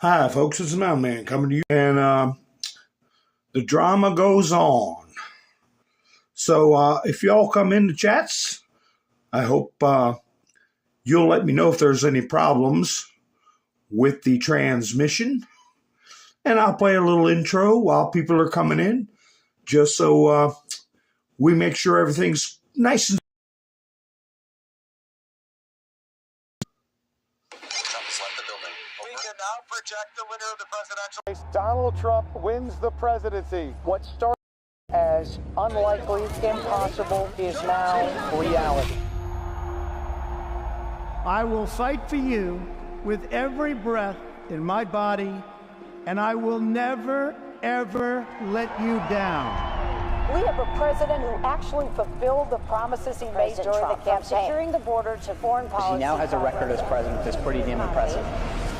Hi, folks. It's the Mountain Man coming to you. And the drama goes on. So if y'all come into chats, I hope you'll let me know if there's any problems with the transmission. And I'll play a little intro while people are coming in, just so we make sure everything's nice and project the winner of the presidential race. Donald Trump wins the presidency. What started as unlikely, impossible, is now reality. I will fight for you with every breath in my body, and I will never, ever let you down. We have a president who actually fulfilled the promises he made during the campaign. Securing the border to foreign policy. He now has a record as president that's pretty damn impressive.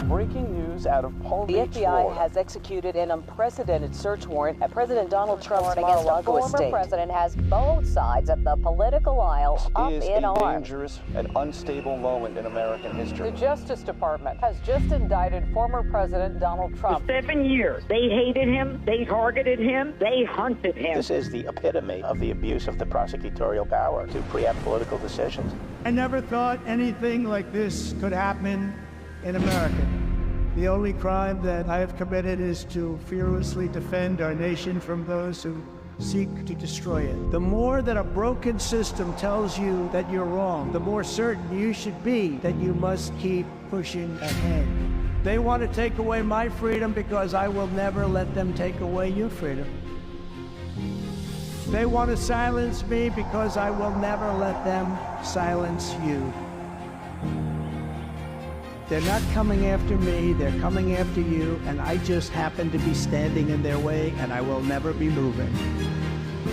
Breaking news out of Palm Beach, The FBI has executed an unprecedented search warrant at President Donald Trump's Mar-a-Lago estate. The former president has both sides of the political aisle up in arms. It is a dangerous and unstable moment in American history. The Justice Department has just indicted former President Donald Trump. For 7 years, they hated him, they targeted him, they hunted him. This is the epitome of the abuse of the prosecutorial power to preempt political decisions. I never thought anything like this could happen in America. The only crime that I have committed is to fearlessly defend our nation from those who seek to destroy it. The more that a broken system tells you that you're wrong, the more certain you should be that you must keep pushing ahead. They want to take away my freedom because I will never let them take away your freedom. They want to silence me because I will never let them silence you. They're not coming after me, they're coming after you, and I just happen to be standing in their way, and I will never be moving.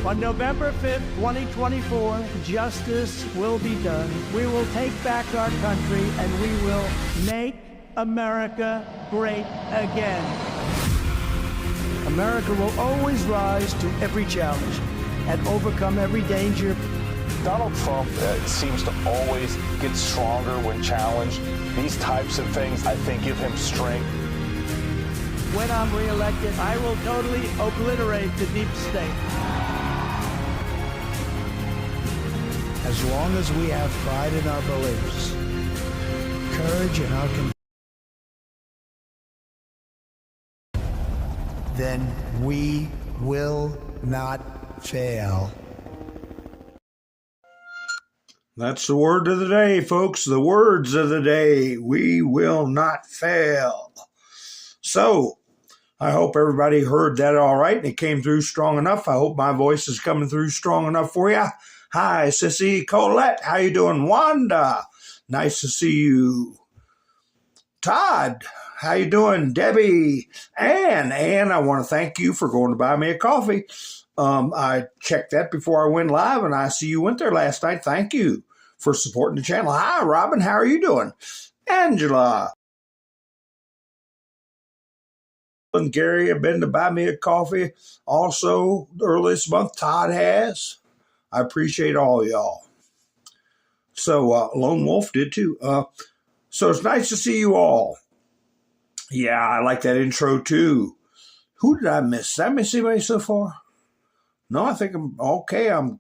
On November 5th, 2024, justice will be done. We will take back our country, and we will make America great again. America will always rise to every challenge and overcome every danger. Donald Trump seems to always get stronger when challenged. These types of things, I think, give him strength. When I'm reelected, I will totally obliterate the deep state. As long as we have pride in our beliefs, courage in our convictions, then we will not fail. That's the word of the day, folks. The words of the day. We will not fail. So, I hope everybody heard that all right and it came through strong enough. I hope my voice is coming through strong enough for you. Hi, Sissy, Colette. How you doing? Wanda, nice to see you. Todd, how you doing? Debbie, Ann, I want to thank you for going to buy me a coffee. I checked that before I went live, and I see you went there last night. Thank you for supporting the channel. Hi, Robin. How are you doing? Angela and Gary have been to buy me a coffee. Also, early this month, Todd has. I appreciate all y'all. So, Lone Wolf did too. So, it's nice to see you all. Yeah, I like that intro too. Who did I miss? Did I miss anybody so far? No, I think I'm okay. I'm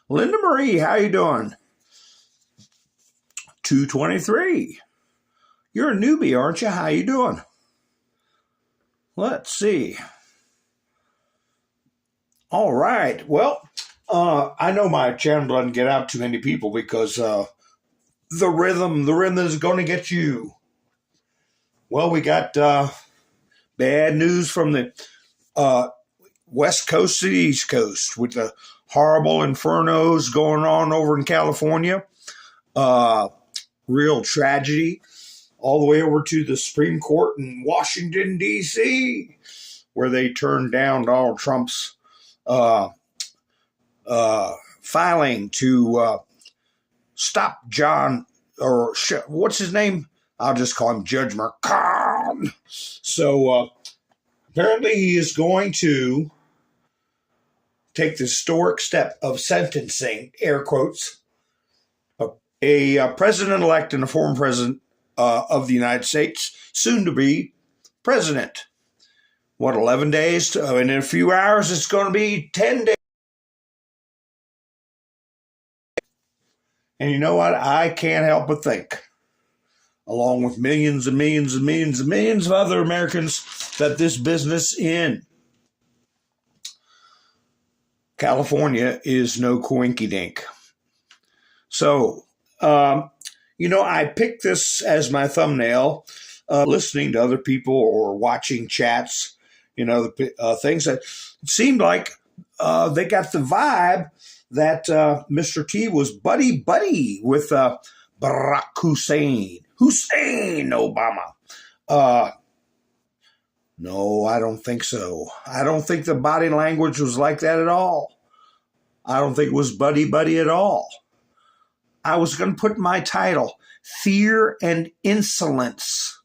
Linda Marie. How you doing? 223. You're a newbie, aren't you? How you doing? Let's see. All right. Well, I know my channel doesn't get out to many people because the rhythm is going to get you. Well, we got bad news from the West Coast to the East Coast with the horrible infernos going on over in California. Real tragedy. All the way over to the Supreme Court in Washington, D.C., where they turned down Donald Trump's filing to stop John, or what's his name? I'll just call him Judge McConnell. So apparently he is going to take the historic step of sentencing, air quotes, a president-elect and a former president of the United States, soon to be president. What, 11 days? In a few hours, it's going to be 10 days. And you know what? I can't help but think, along with millions and millions and millions and millions of other Americans, that this business in California is no coinkydink. So, I picked this as my thumbnail, listening to other people or watching chats, things that seemed like they got the vibe that Mr. T was buddy with Barack Hussein Obama. No, I don't think so. I don't think the body language was like that at all. I don't think it was buddy at all. I was going to put my title, Fear and Insolence.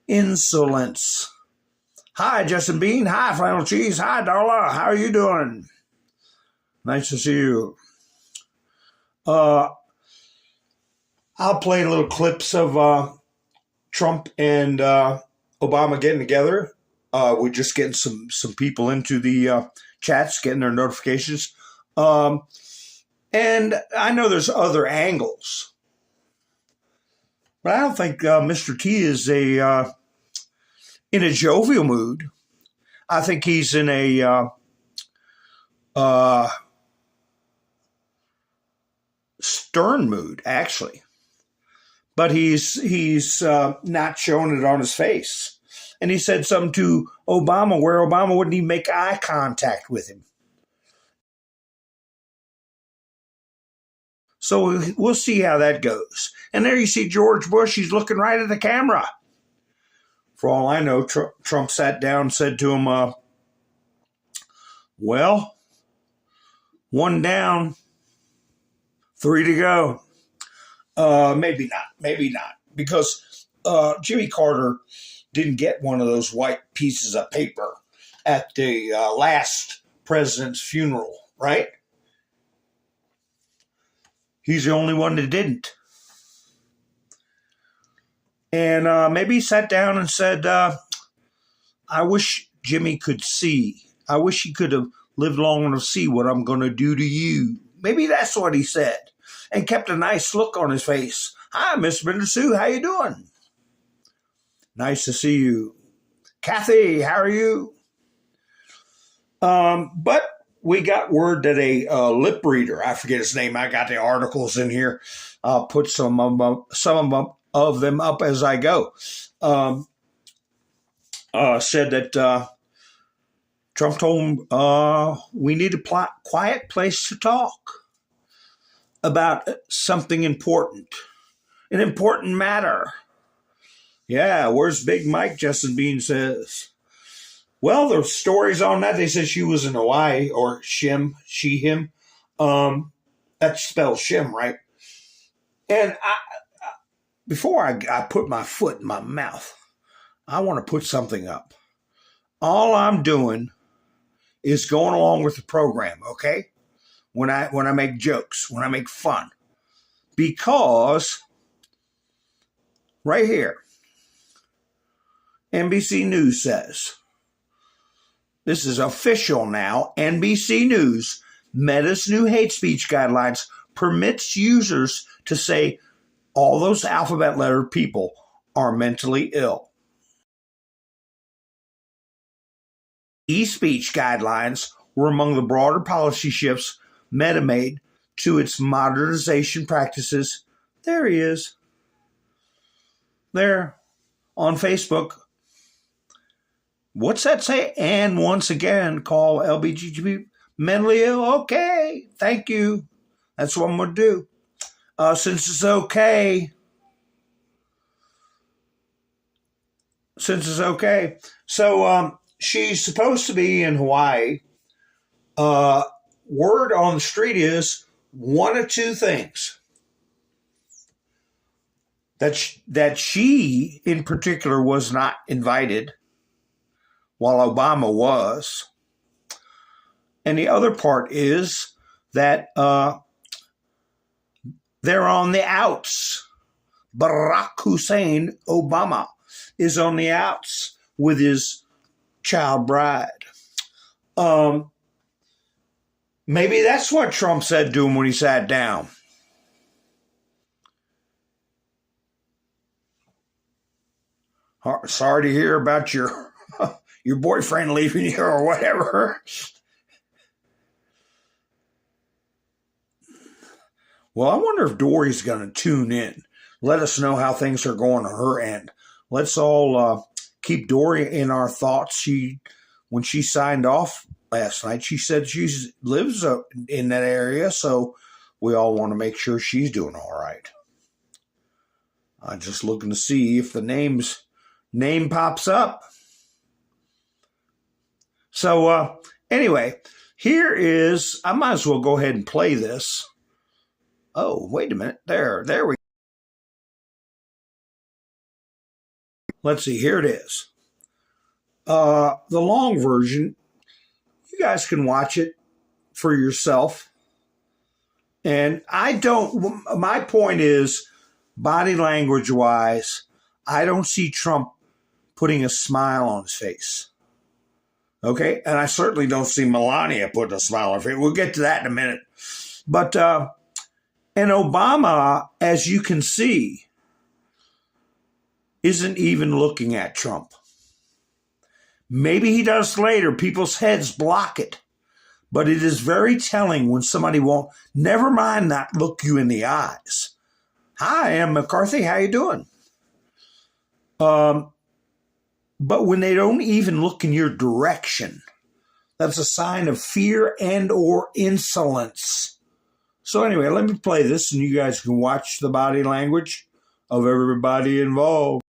Insolence. Hi, Justin Bean. Hi, Flannel Cheese. Hi, Darla. How are you doing? Nice to see you. I'll play little clips of Trump and Obama getting together. We're just getting some people into the chats, getting their notifications. And I know there's other angles. But I don't think Mr. T is in a jovial mood. I think he's in a stern mood, actually. But he's not showing it on his face. And he said something to Obama where Obama wouldn't even make eye contact with him. So we'll see how that goes. And there you see George Bush. He's looking right at the camera. For all I know, Trump sat down and said to him, well, 1 down, 3 to go. Maybe not. Because Jimmy Carter didn't get one of those white pieces of paper at the last president's funeral, right? He's the only one that didn't. And maybe he sat down and said, I wish Jimmy could see. I wish he could have lived long enough to see what I'm going to do to you. Maybe that's what he said. And kept a nice look on his face. Hi, Miss Brenda Sue. How you doing? Nice to see you. Kathy, how are you? But we got word that a lip reader, I forget his name, I got the articles in here. I'll put some of them up as I go. Said that Trump told him we need a quiet place to talk about something important, an important matter. Yeah, where's Big Mike, Justin Bean says. Well, the stories on that, they said she was in Hawaii, or Shim, she, him. That spells Shim, right? And before I put my foot in my mouth, I want to put something up. All I'm doing is going along with the program, okay? When I make jokes, when I make fun. Because right here, NBC News says, this is official now. NBC News, Meta's new hate speech guidelines permits users to say all those alphabet letter people are mentally ill. E-speech guidelines were among the broader policy shifts Meta made to its modernization practices. There he is. There on Facebook. What's that say? And once again, call LBGT mentally ill. Okay, thank you. That's what I'm going to do. Since it's okay. So she's supposed to be in Hawaii. Word on the street is one of two things. That she, in particular, was not invited, while Obama was. And the other part is that they're on the outs. Barack Hussein Obama is on the outs with his child bride. Maybe that's what Trump said to him when he sat down. Sorry to hear about your boyfriend leaving you or whatever. Well, I wonder if Dory's going to tune in. Let us know how things are going on her end. Let's all keep Dory in our thoughts. When she signed off last night, she said she lives in that area, so we all want to make sure she's doing all right. I'm just looking to see if the name pops up. So anyway, here is, I might as well go ahead and play this. Oh, wait a minute. There we go. Let's see, here it is. The long version, you guys can watch it for yourself. And my point is, body language wise, I don't see Trump putting a smile on his face. Okay? And I certainly don't see Melania putting a smile on her face. We'll get to that in a minute. But, and Obama, as you can see, isn't even looking at Trump. Maybe he does later. People's heads block it. But it is very telling when somebody won't, never mind not look you in the eyes. Hi, I'm McCarthy. How you doing? But when they don't even look in your direction, that's a sign of fear and or insolence. So anyway, let me play this and you guys can watch the body language of everybody involved.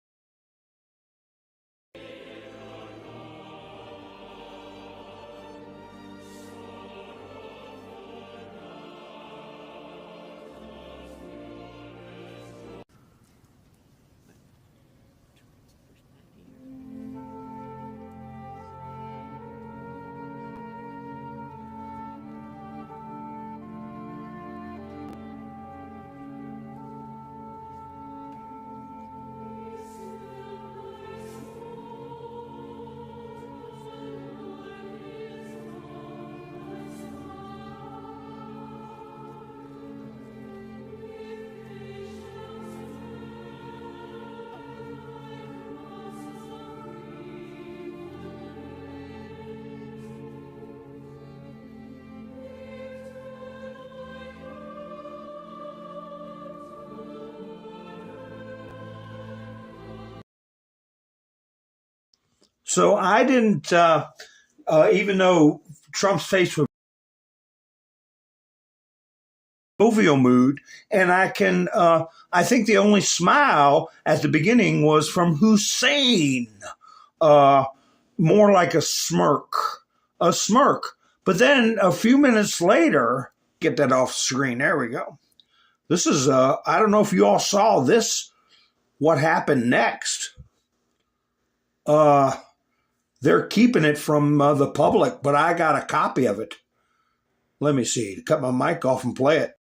So I didn't, even though Trump's face was jovial mood, and I think the only smile at the beginning was from Hussein, more like a smirk. But then a few minutes later, get that off screen. There we go. This is, I don't know if you all saw this, what happened next. They're keeping it from the public, but I got a copy of it. Let me see. Cut my mic off and play it.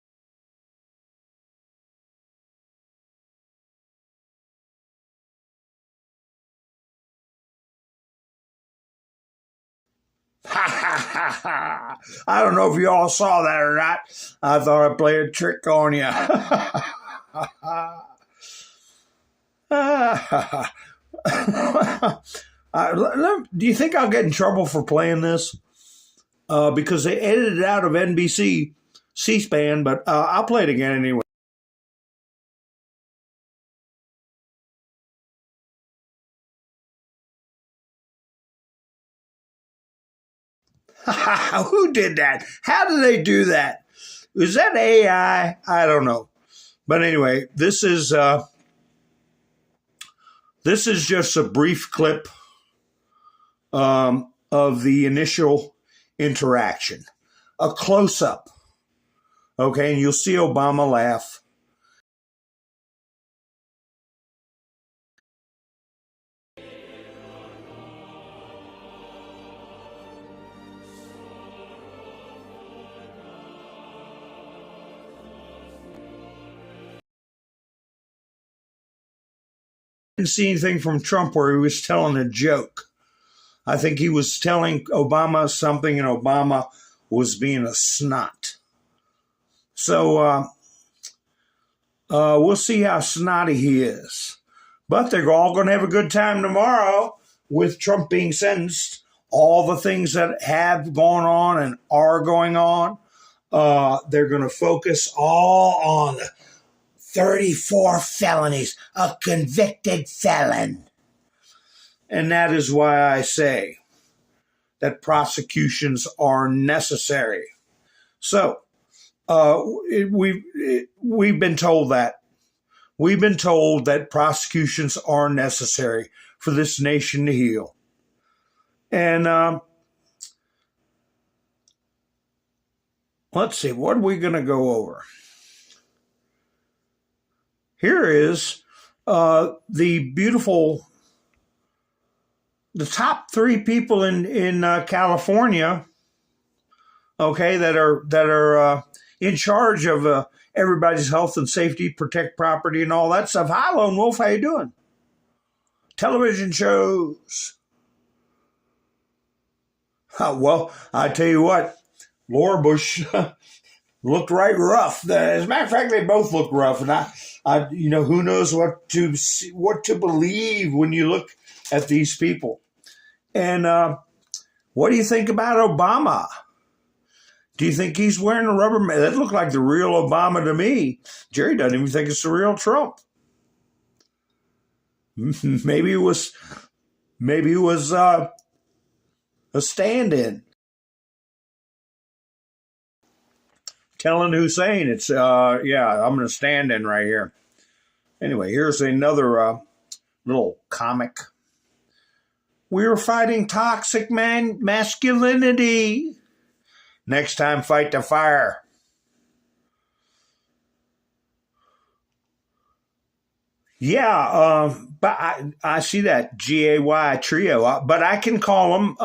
Ha ha ha ha. I don't know if you all saw that or not. I thought I'd play a trick on you. Do you think I'll get in trouble for playing this? Because they edited it out of NBC C-SPAN, but I'll play it again anyway. Who did that? How did they do that? Is that AI? I don't know. But anyway, this is just a brief clip of the initial interaction, a close-up. Okay, and you'll see Obama laugh. Didn't see anything from Trump where he was telling a joke. I think he was telling Obama something, and Obama was being a snot. So we'll see how snotty he is. But they're all going to have a good time tomorrow with Trump being sentenced. All the things that have gone on and are going on, they're going to focus all on the 34 felonies, a convicted felon. And that is why I say that prosecutions are necessary. So we've been told that. We've been told that prosecutions are necessary for this nation to heal. And let's see, what are we going to go over? Here is the top 3 people in California, okay, that are in charge of everybody's health and safety, protect property, and all that stuff. Hi, Lone Wolf, how you doing? Television shows. Well, I tell you what, Laura Bush looked right rough. As a matter of fact, they both look rough, and I who knows what to believe when you look at these people. And what do you think about Obama? Do you think he's wearing a rubber mask? That looked like the real Obama to me. Jerry doesn't even think it's the real Trump. Maybe it was a stand-in. Telling Hussein, it's I'm going to stand in right here. Anyway, here's another little comic. We're fighting toxic masculinity. Next time, fight the fire. Yeah, but I see that GAY trio. But I can call them.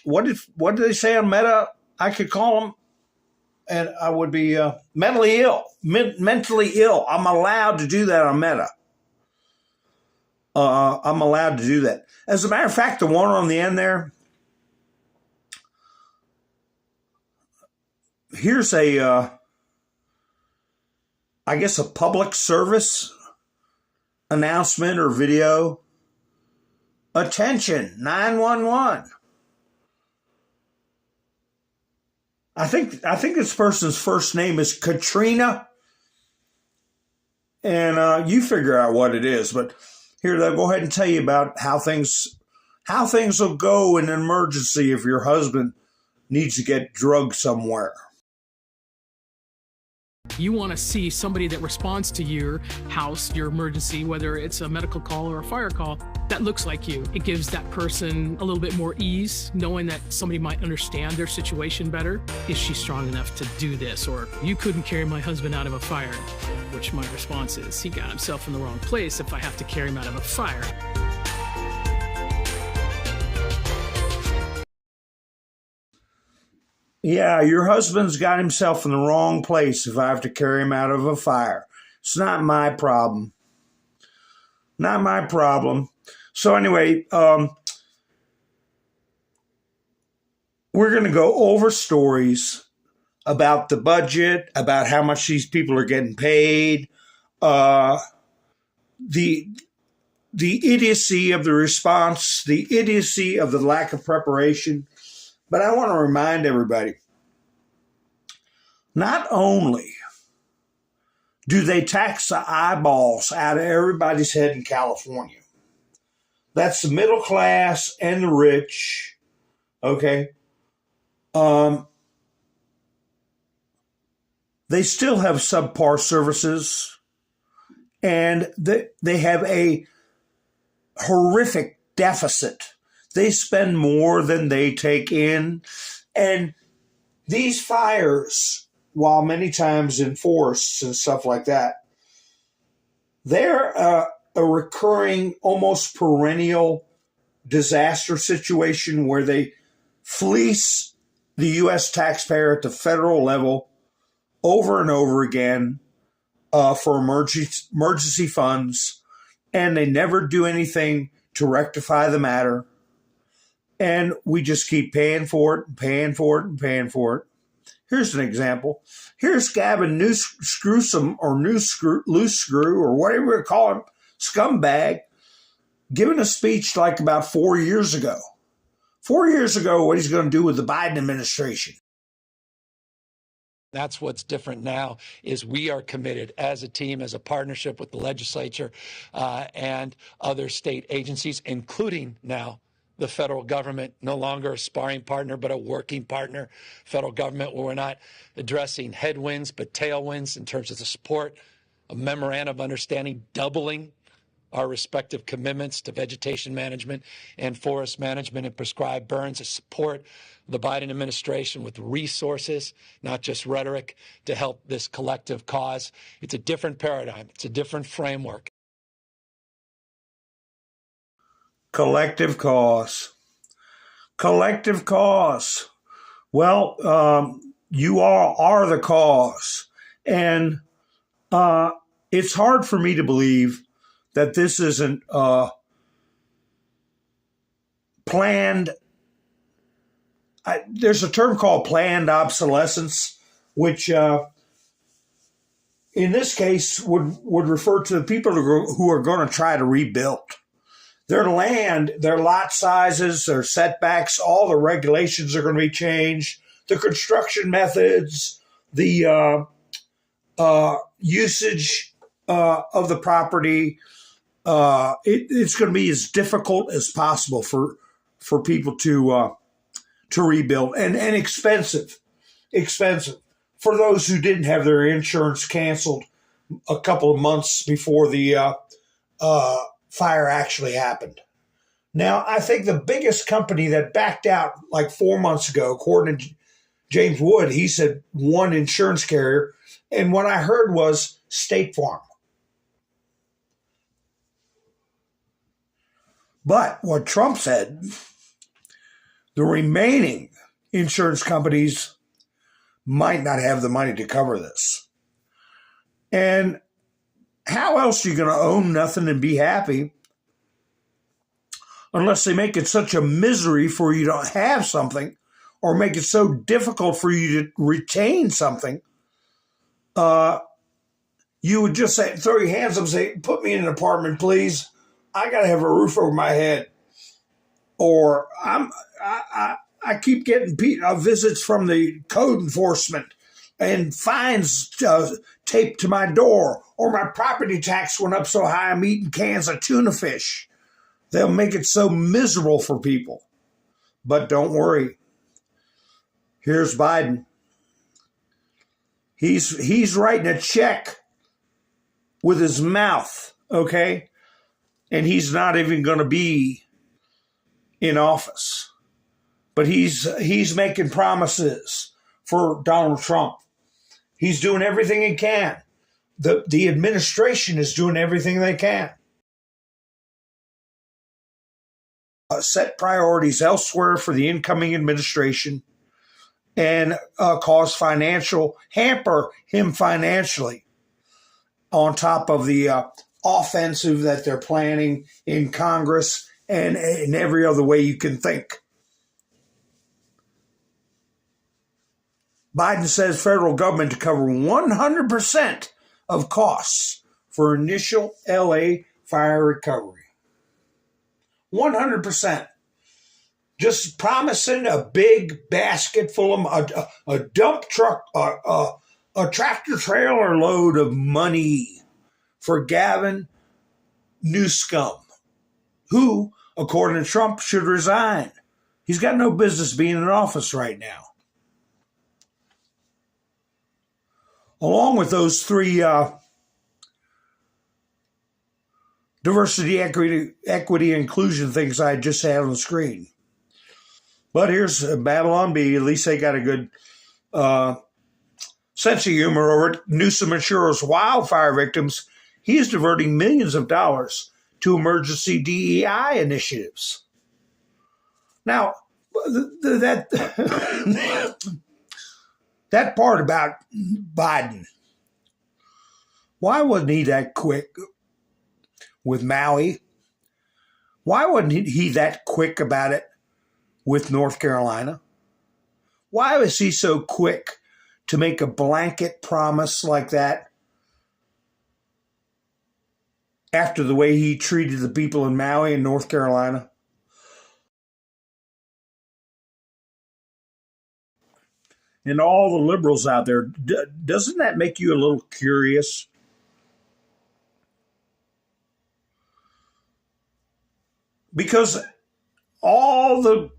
What do they say on Meta? I could call them, and I would be mentally ill. Mentally ill. I'm allowed to do that on Meta. I'm allowed to do that. As a matter of fact, the one on the end there. Here's I guess a public service announcement or video. Attention, 911. I think this person's first name is Katrina. And you figure out what it is, but here, they'll go ahead and tell you about how things will go in an emergency if your husband needs to get drugged somewhere. You want to see somebody that responds to your house, your emergency, whether it's a medical call or a fire call, that looks like you. It gives that person a little bit more ease, knowing that somebody might understand their situation better. Is she strong enough to do this? Or, you couldn't carry my husband out of a fire. Which my response is, he got himself in the wrong place if I have to carry him out of a fire. Yeah, your husband's got himself in the wrong place if I have to carry him out of a fire. It's not my problem. Not my problem. So anyway, we're going to go over stories about the budget, about how much these people are getting paid, the idiocy of the response, the idiocy of the lack of preparation. But I want to remind everybody, not only do they tax the eyeballs out of everybody's head in California, that's the middle class and the rich, okay? They still have subpar services, and they have a horrific deficit. They spend more than they take in. And these fires, while many times in forests and stuff like that, they're a recurring, almost perennial disaster situation where they fleece the U.S. taxpayer at the federal level over and over again for emergency funds. and they never do anything to rectify the matter. And we just keep paying for it, and paying for it, and paying for it. Here's an example. Here's Gavin Loose Screw, or whatever you call him, scumbag, giving a speech like about 4 years ago. 4 years ago, what he's going to do with the Biden administration. That's what's different now is we are committed as a team, as a partnership with the legislature and other state agencies, including now the federal government, no longer a sparring partner, but a working partner. Federal government, where we're not addressing headwinds, but tailwinds in terms of the support, a memorandum of understanding, doubling our respective commitments to vegetation management and forest management and prescribed burns, to support the Biden administration with resources, not just rhetoric, to help this collective cause. It's a different paradigm. It's a different framework. Collective cause. Collective cause. Well, you all are the cause. And it's hard for me to believe that this isn't planned. There's a term called planned obsolescence, which in this case would refer to the people who are going to try to rebuild. Their land, their lot sizes, their setbacks, all the regulations are going to be changed. The construction methods, the usage of the property. It's going to be as difficult as possible for people to rebuild, and expensive for those who didn't have their insurance canceled a couple of months before the fire actually happened. Now, I think the biggest company that backed out like 4 months ago, according to James Wood, he said one insurance carrier, and what I heard was State Farm. But what Trump said, the remaining insurance companies might not have the money to cover this. And how else are you going to own nothing and be happy unless they make it such a misery for you to have something, or make it so difficult for you to retain something? You would just say, throw your hands up and say, put me in an apartment, please. I got to have a roof over my head. Or I keep getting visits from the code enforcement and fines taped to my door, or my property tax went up so high I'm eating cans of tuna fish. They'll make it so miserable for people. But don't worry. Here's Biden. He's writing a check with his mouth, okay? And he's not even going to be in office. But he's making promises for Donald Trump. He's doing everything he can. The administration is doing everything they can. Set priorities elsewhere for the incoming administration and hamper him financially, on top of the offensive that they're planning in Congress and in every other way you can think. Biden says federal government to cover 100% of costs for initial LA fire recovery. 100%. Just promising a big basket full of a dump truck, a tractor trailer load of money for Gavin Newsom, who, according to Trump, should resign. He's got no business being in office right now. Along with those three diversity, equity, inclusion things I just had on the screen. But here's Babylon B. At least they got a good sense of humor over it. Newsom assures wildfire victims he is diverting millions of dollars to emergency DEI initiatives. Now, that part about Biden, why wasn't he that quick? with Maui? Why wasn't he that quick about it with North Carolina? Why was he so quick to make a blanket promise like that after the way he treated the people in Maui and North Carolina? And all the liberals out there, doesn't that make you a little curious? Because all the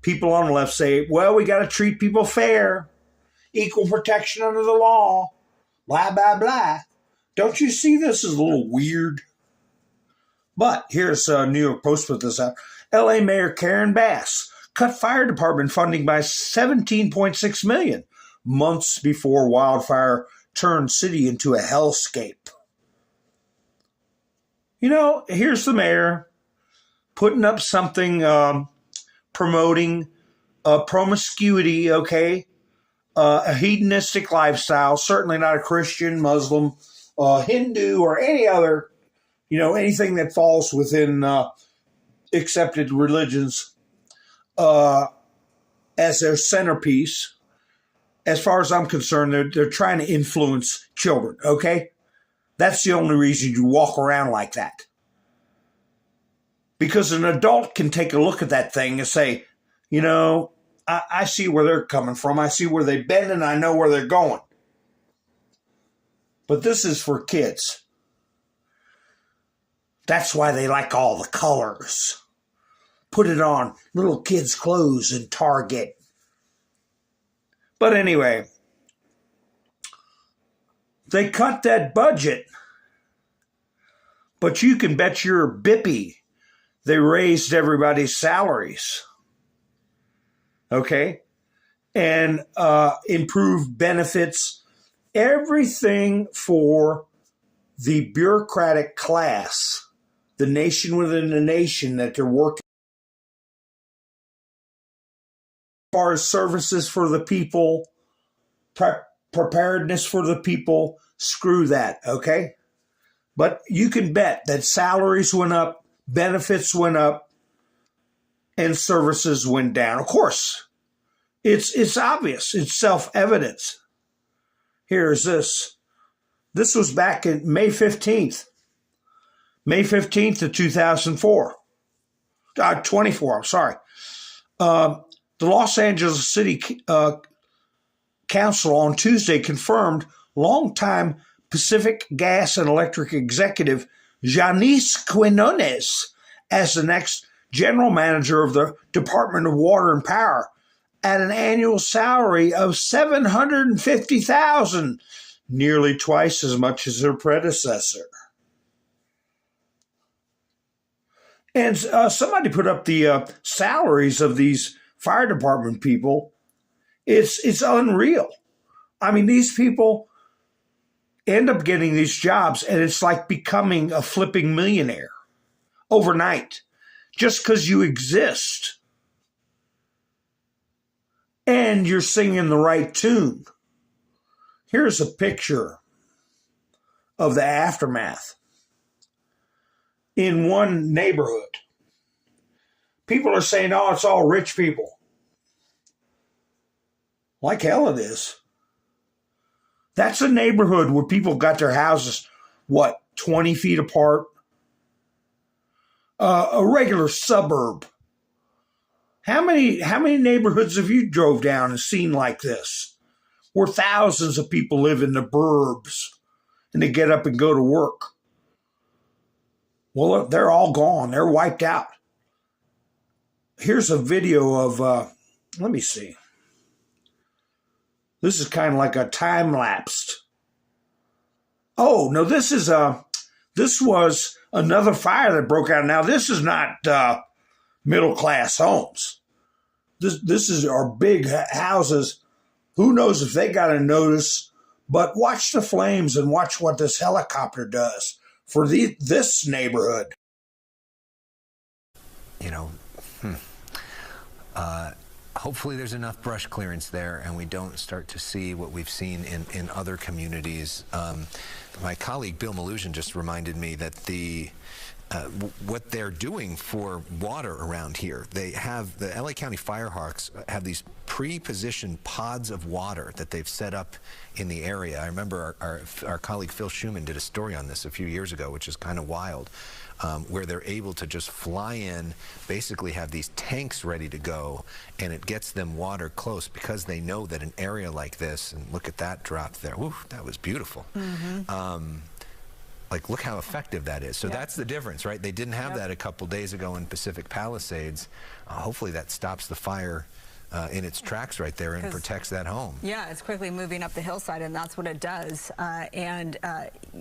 people on the left say, well, we got to treat people fair, equal protection under the law, blah, blah, blah. Don't you see this is a little weird? But here's New York Post put this out. L.A. Mayor Karen Bass cut fire department funding by $17.6 million months before wildfire turned city into a hellscape. You know, here's the mayor putting up something promoting promiscuity, okay, a hedonistic lifestyle, certainly not a Christian, Muslim, Hindu, or any other, anything that falls within accepted religions as their centerpiece. As far as I'm concerned, they're trying to influence children, okay? That's the only reason you walk around like that. Because an adult can take a look at that thing and say, I see where they're coming from. I see where they've been and I know where they're going. But this is for kids. That's why they like all the colors. Put it on little kids' clothes in Target. But anyway, they cut that budget. But you can bet your bippy they raised everybody's salaries. Okay? And improved benefits. Everything for the bureaucratic class, the nation within the nation that they're working. As far as services for the people, preparedness for the people, screw that, okay? But you can bet that salaries went up, benefits went up, and services went down. Of course, it's obvious. It's self-evident. Here's this. This was back in May 15th. May 15th of 2004. 24, I'm sorry. The Los Angeles City Council on Tuesday confirmed longtime Pacific Gas and Electric executive Janice Quinones as the next general manager of the Department of Water and Power at an annual salary of $750,000, nearly twice as much as her predecessor. And somebody put up the salaries of these fire department people. It's unreal. I mean, these people end up getting these jobs, and it's like becoming a flipping millionaire overnight just because you exist and you're singing the right tune. Here's a picture of the aftermath in one neighborhood. People are saying, oh, it's all rich people. Like hell it is. That's a neighborhood where people got their houses, 20 feet apart? A regular suburb. How many neighborhoods have you drove down and seen like this? Where thousands of people live in the burbs and they get up and go to work. Well, they're all gone. They're wiped out. Here's a video of, let me see. This is kind of like a time-lapsed. Oh, no, this was another fire that broke out. Now, this is not middle-class homes. This is our big houses. Who knows if they got a notice, but watch the flames and watch what this helicopter does for this neighborhood. hopefully there's enough brush clearance there and we don't start to see what we've seen in other communities. My colleague Bill Malusian just reminded me that what they're doing for water around here, they have, the LA County Firehawks have these pre-positioned pods of water that they've set up in the area. I remember our colleague Phil Schuman did a story on this a few years ago, which is kind of wild, where they're able to just fly in, basically have these tanks ready to go, and it gets them water close because they know that an area like this, and look at that drop there, woo, that was beautiful. Like, look how effective that is. So that's the difference, right? They didn't have that a couple days ago in Pacific Palisades. Hopefully that stops the fire in its tracks right there and protects that home. Yeah, it's quickly moving up the hillside, and that's what it does. You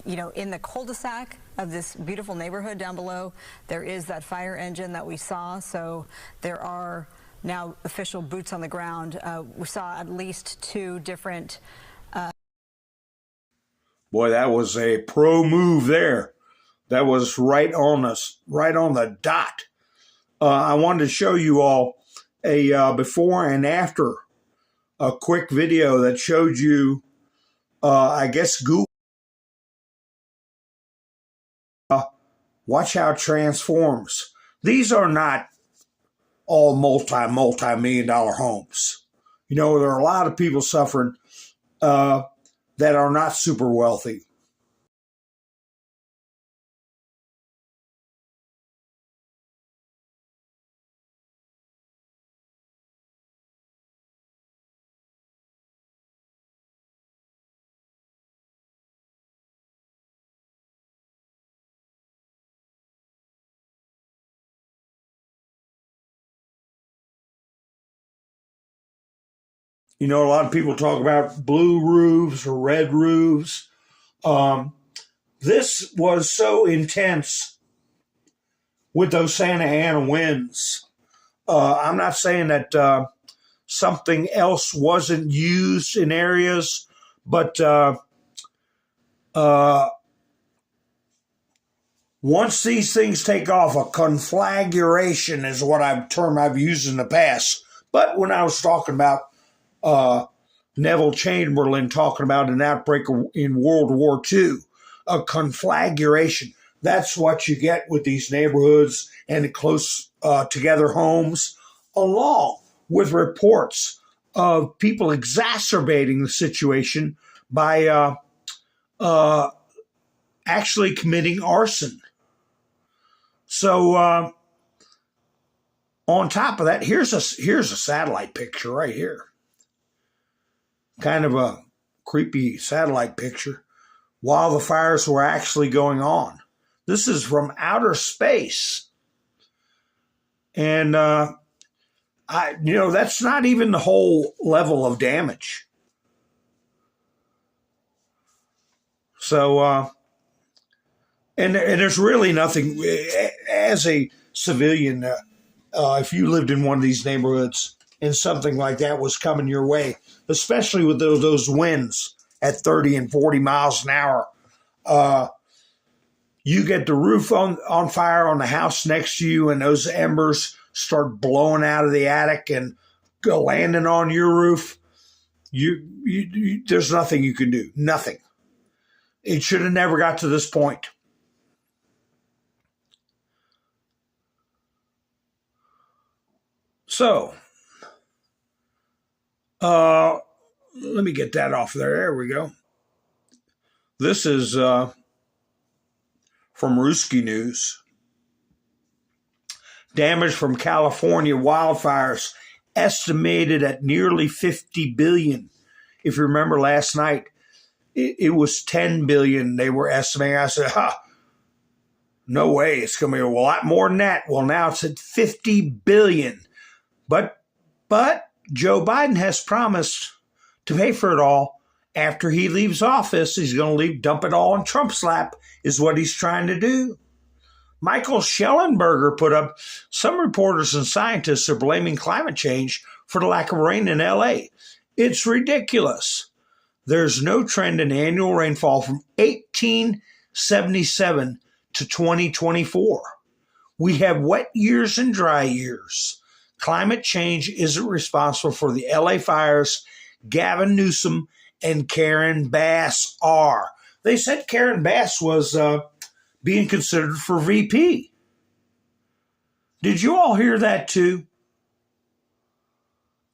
know, in the cul-de-sac of this beautiful neighborhood down below, there is that fire engine that we saw. So there are now official boots on the ground. We saw at least 2 different Boy, that was a pro move there. That was right on us, right on the dot. I wanted to show you all a before and after, a quick video that showed you, I guess, Google. Watch how it transforms. These are not all multi-million-dollar homes. You know, there are a lot of people suffering that are not super wealthy. You know, a lot of people talk about blue roofs or red roofs. This was so intense with those Santa Ana winds. I'm not saying that something else wasn't used in areas, but once these things take off, a conflagration is what I've used in the past. But when I was talking about Neville Chamberlain talking about an outbreak in World War II, a conflagration. That's what you get with these neighborhoods and close together homes, along with reports of people exacerbating the situation by actually committing arson. So on top of that, here's a satellite picture right here. Kind of a creepy satellite picture while the fires were actually going on. This is from outer space. And, you know, that's not even the whole level of damage. So, and there's really nothing, as a civilian, if you lived in one of these neighborhoods and something like that was coming your way, especially with those winds at 30 and 40 miles an hour, you get the roof on fire on the house next to you, and those embers start blowing out of the attic and go landing on your roof. There's nothing you can do. Nothing. It should have never got to this point. So, let me get that off there. There we go. This is from Ruski News. Damage from California wildfires estimated at nearly $50 billion. If you remember last night, it was $10 billion they were estimating. I said, no way, it's going to be a lot more than that. Well, now it's at $50 billion. But Joe Biden has promised to pay for it all after he leaves office. He's going to dump it all in Trump's lap, is what he's trying to do. Michael Schellenberger put up, some reporters and scientists are blaming climate change for the lack of rain in LA. It's ridiculous. There's no trend in annual rainfall from 1877 to 2024. We have wet years and dry years. climate change isn't responsible for the LA fires. Gavin Newsom and Karen Bass are. They said Karen Bass was being considered for VP. Did you all hear that too?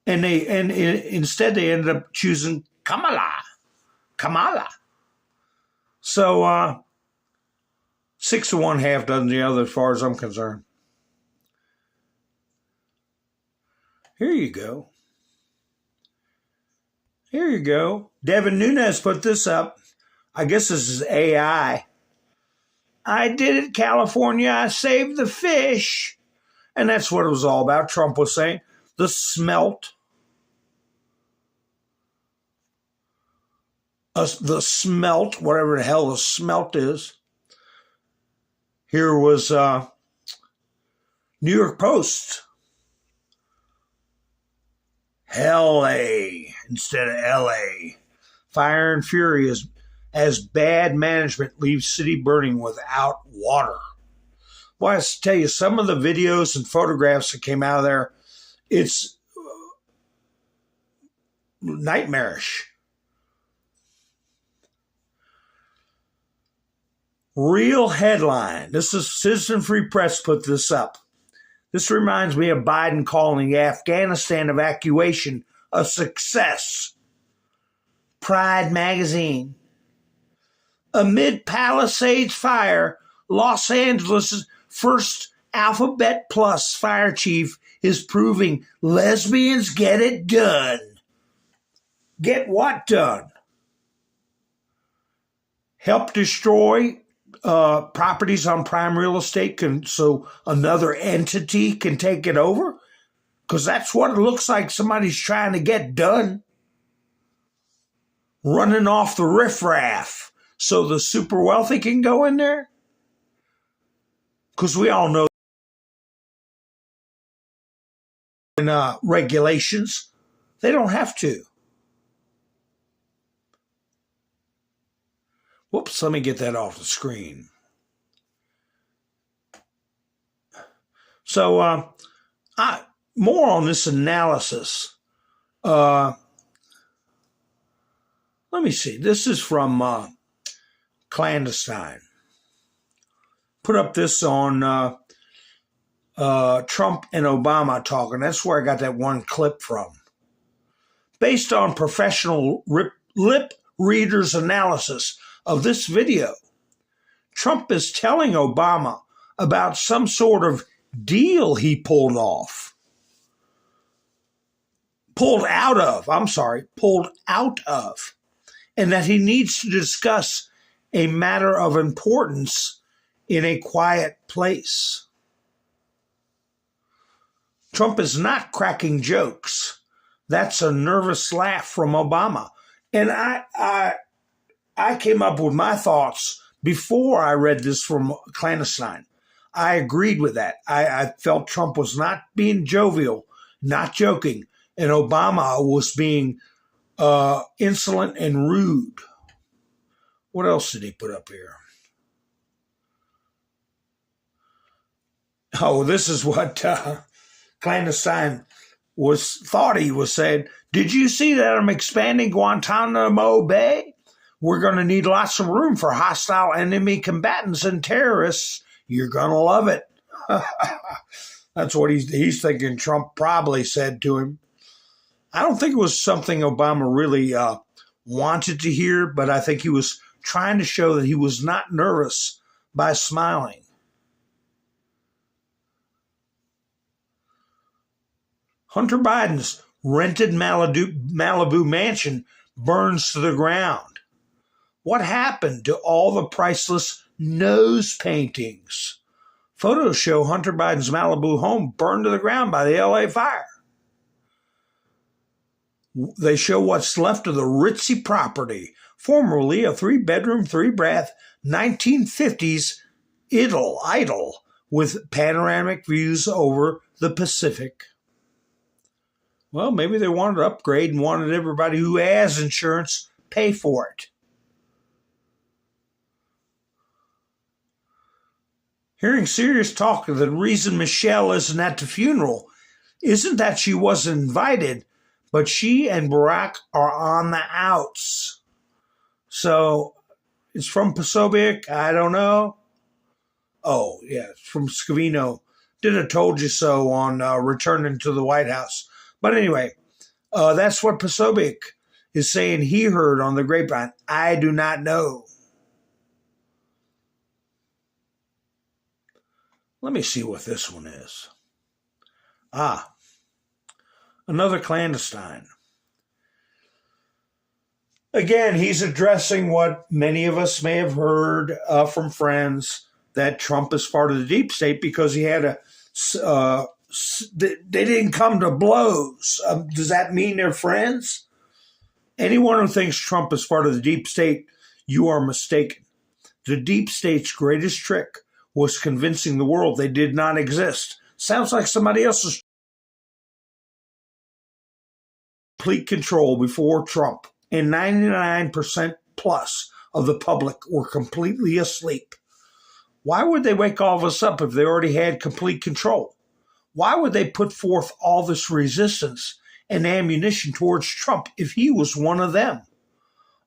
And instead they ended up choosing Kamala. So 6 to 1, half dozen the other, as far as I'm concerned. Here you go. Here you go. Devin Nunes put this up. I guess this is AI. I did it, California. I saved the fish. And that's what it was all about. Trump was saying the smelt. The smelt, whatever the hell the smelt is. Here was New York Post. LA instead of LA. Fire and fury as bad management leaves city burning without water. Well, I tell you, some of the videos and photographs that came out of there, it's nightmarish. Real headline. This is Citizen Free Press put this up. This reminds me of Biden calling the Afghanistan evacuation a success. Pride magazine. Amid Palisades fire, Los Angeles' first Alphabet Plus fire chief is proving lesbians get it done. Get what done? Help destroy properties on prime real estate so another entity can take it over? Because that's what it looks like somebody's trying to get done. Running off the riffraff so the super wealthy can go in there? Because we all know in regulations, they don't have to. Whoops, let me get that off the screen. So, more on this analysis. Let me see. This is from Clandestine. Put up this on Trump and Obama talking. That's where I got that one clip from. Based on professional lip readers' analysis of this video, Trump is telling Obama about some sort of deal he pulled out of, and that he needs to discuss a matter of importance in a quiet place. Trump is not cracking jokes. That's a nervous laugh from Obama. And I came up with my thoughts before I read this from Clandestine. I agreed with that. I felt Trump was not being jovial, not joking, and Obama was being insolent and rude. What else did he put up here? Oh, this is what Clandestine thought he was saying. Did you see that I'm expanding Guantanamo Bay? We're going to need lots of room for hostile enemy combatants and terrorists. You're going to love it. That's what he's thinking Trump probably said to him. I don't think it was something Obama really wanted to hear, but I think he was trying to show that he was not nervous by smiling. Hunter Biden's rented Malibu mansion burns to the ground. What happened to all the priceless nose paintings? Photos show Hunter Biden's Malibu home burned to the ground by the LA fire. They show what's left of the ritzy property, formerly a 3-bedroom, 3-bath, 1950s idyll with panoramic views over the Pacific. Well, maybe they wanted to upgrade and wanted everybody who has insurance pay for it. Hearing serious talk of the reason Michelle isn't at the funeral isn't that she wasn't invited, but she and Barack are on the outs. So it's from Posobiec. I don't know. Oh, yeah, it's from Scavino. Did a told you so on returning to the White House. But anyway, that's what Posobiec is saying he heard on the grapevine. I do not know. Let me see what this one is. Another clandestine. Again, he's addressing what many of us may have heard from friends, that Trump is part of the deep state because he had they didn't come to blows. Does that mean they're friends? Anyone who thinks Trump is part of the deep state, you are mistaken. The deep state's greatest trick was convincing the world they did not exist. Sounds like somebody else's complete control before Trump. And 99% plus of the public were completely asleep. Why would they wake all of us up if they already had complete control? Why would they put forth all this resistance and ammunition towards Trump if he was one of them?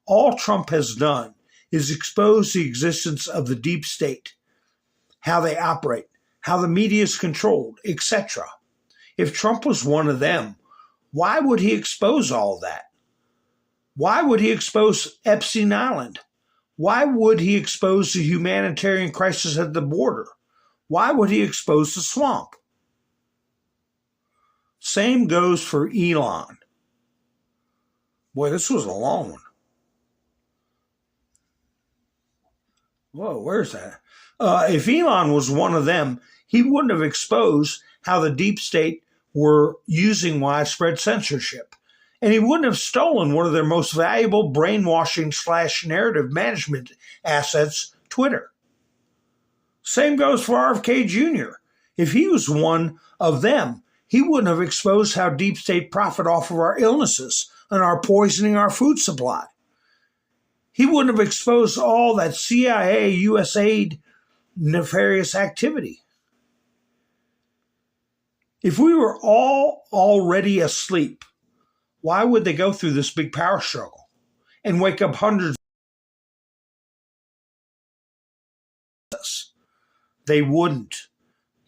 All Trump has done is expose the existence of the deep state, how they operate, how the media is controlled, etc. If Trump was one of them, why would he expose all that? Why would he expose Epstein Island? Why would he expose the humanitarian crisis at the border? Why would he expose the swamp? Same goes for Elon. Boy, this was a long one. Whoa, where's that? If Elon was one of them, he wouldn't have exposed how the deep state were using widespread censorship. And he wouldn't have stolen one of their most valuable brainwashing / narrative management assets, Twitter. Same goes for RFK Jr. If he was one of them, he wouldn't have exposed how deep state profit off of our illnesses and are poisoning our food supply. He wouldn't have exposed all that CIA, USAID nefarious activity. If we were all already asleep, why would they go through this big power struggle and wake up hundreds? They wouldn't.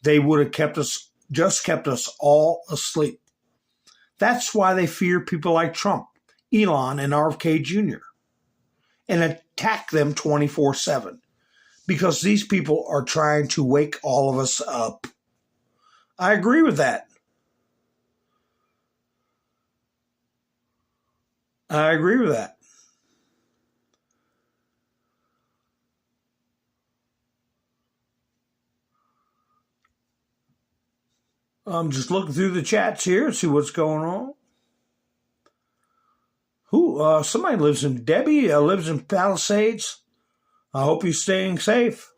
They would have kept us all asleep. That's why they fear people like Trump, Elon, and RFK Jr. and attack them 24/7 because these people are trying to wake all of us up. I agree with that. I agree with that. I'm just looking through the chats here, see what's going on. Somebody lives in Debbie, lives in Palisades. I hope he's staying safe.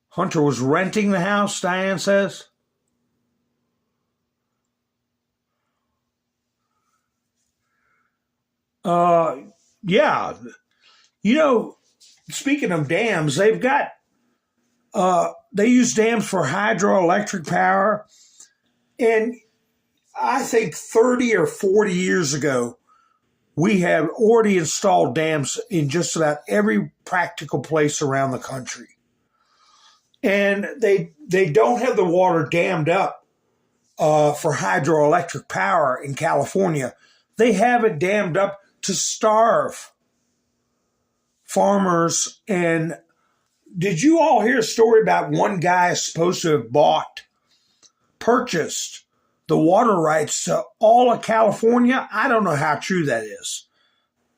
Hunter was renting the house, Diane says. Yeah. You know, speaking of dams, they've got, they use dams for hydroelectric power. And I think 30 or 40 years ago, we had already installed dams in just about every practical place around the country. And they don't have the water dammed up for hydroelectric power in California. They have it dammed up to starve farmers. And did you all hear a story about one guy supposed to have purchased the water rights to all of California? I don't know how true that is.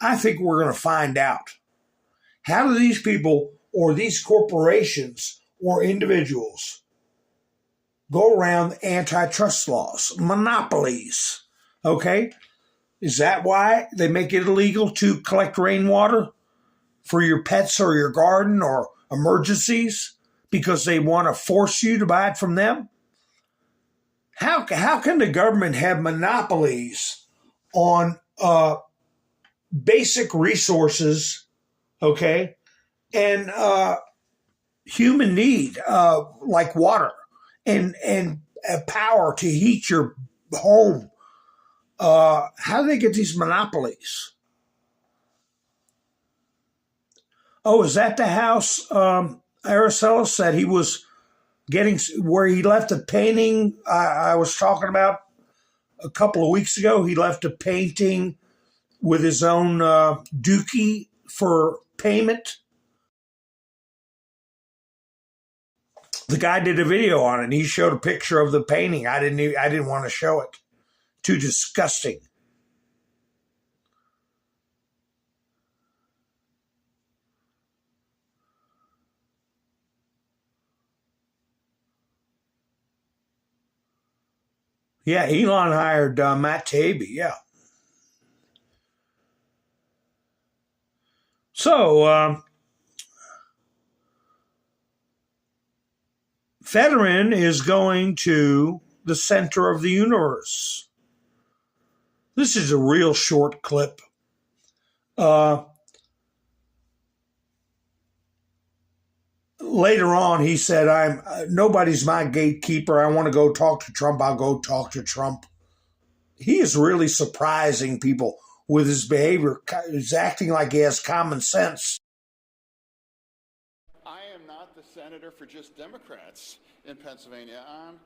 I think we're going to find out. How do these people or these corporations or individuals go around antitrust laws, monopolies? Okay? Is that why they make it illegal to collect rainwater for your pets or your garden or emergencies? Because they want to force you to buy it from them? How can the government have monopolies on basic resources, okay, and human need, like water and power to heat your home. How do they get these monopolies? Oh, is that the house Araceli said he was getting, where he left a painting I was talking about a couple of weeks ago? He left a painting with his own dookie for payment. The guy did a video on it, and he showed a picture of the painting. I didn't want to show it. Too disgusting. Yeah, Elon hired Matt Taibbi, yeah. So, Fetterman is going to the center of the universe. This is a real short clip. Later on, he said, nobody's my gatekeeper. I want to go talk to Trump. I'll go talk to Trump. He is really surprising people with his behavior. He's acting like he has common sense. I am not the senator for just Democrats in Pennsylvania. I'm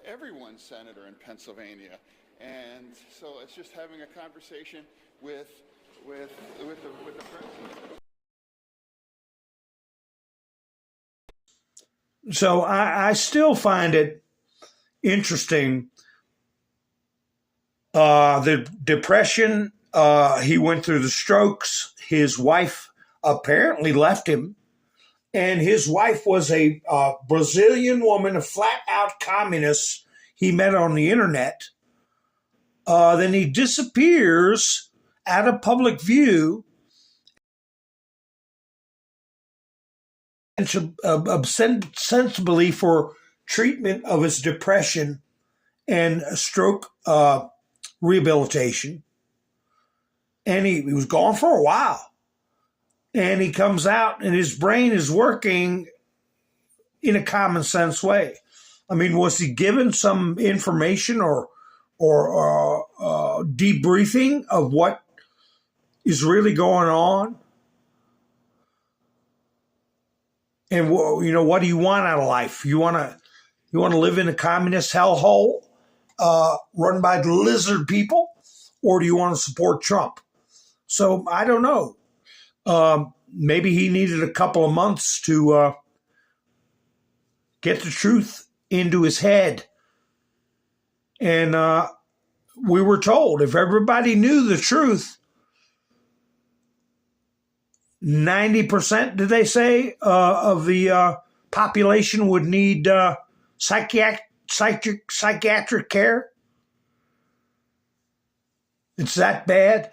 everyone's senator in Pennsylvania. And so it's just having a conversation with the president. So I still find it interesting. The depression, he went through the strokes. His wife apparently left him. And his wife was a Brazilian woman, a flat-out communist he met on the internet. Then he disappears out of public view. Ostensibly for treatment of his depression and stroke rehabilitation. And he was gone for a while. And he comes out and his brain is working in a common sense way. I mean, was he given some information or debriefing of what is really going on? And what do you want out of life? You want to live in a communist hellhole run by the lizard people, or do you want to support Trump? So I don't know. Maybe he needed a couple of months to get the truth into his head. And we were told if everybody knew the truth, 90%, did they say, of the population would need psychiatric care? It's that bad?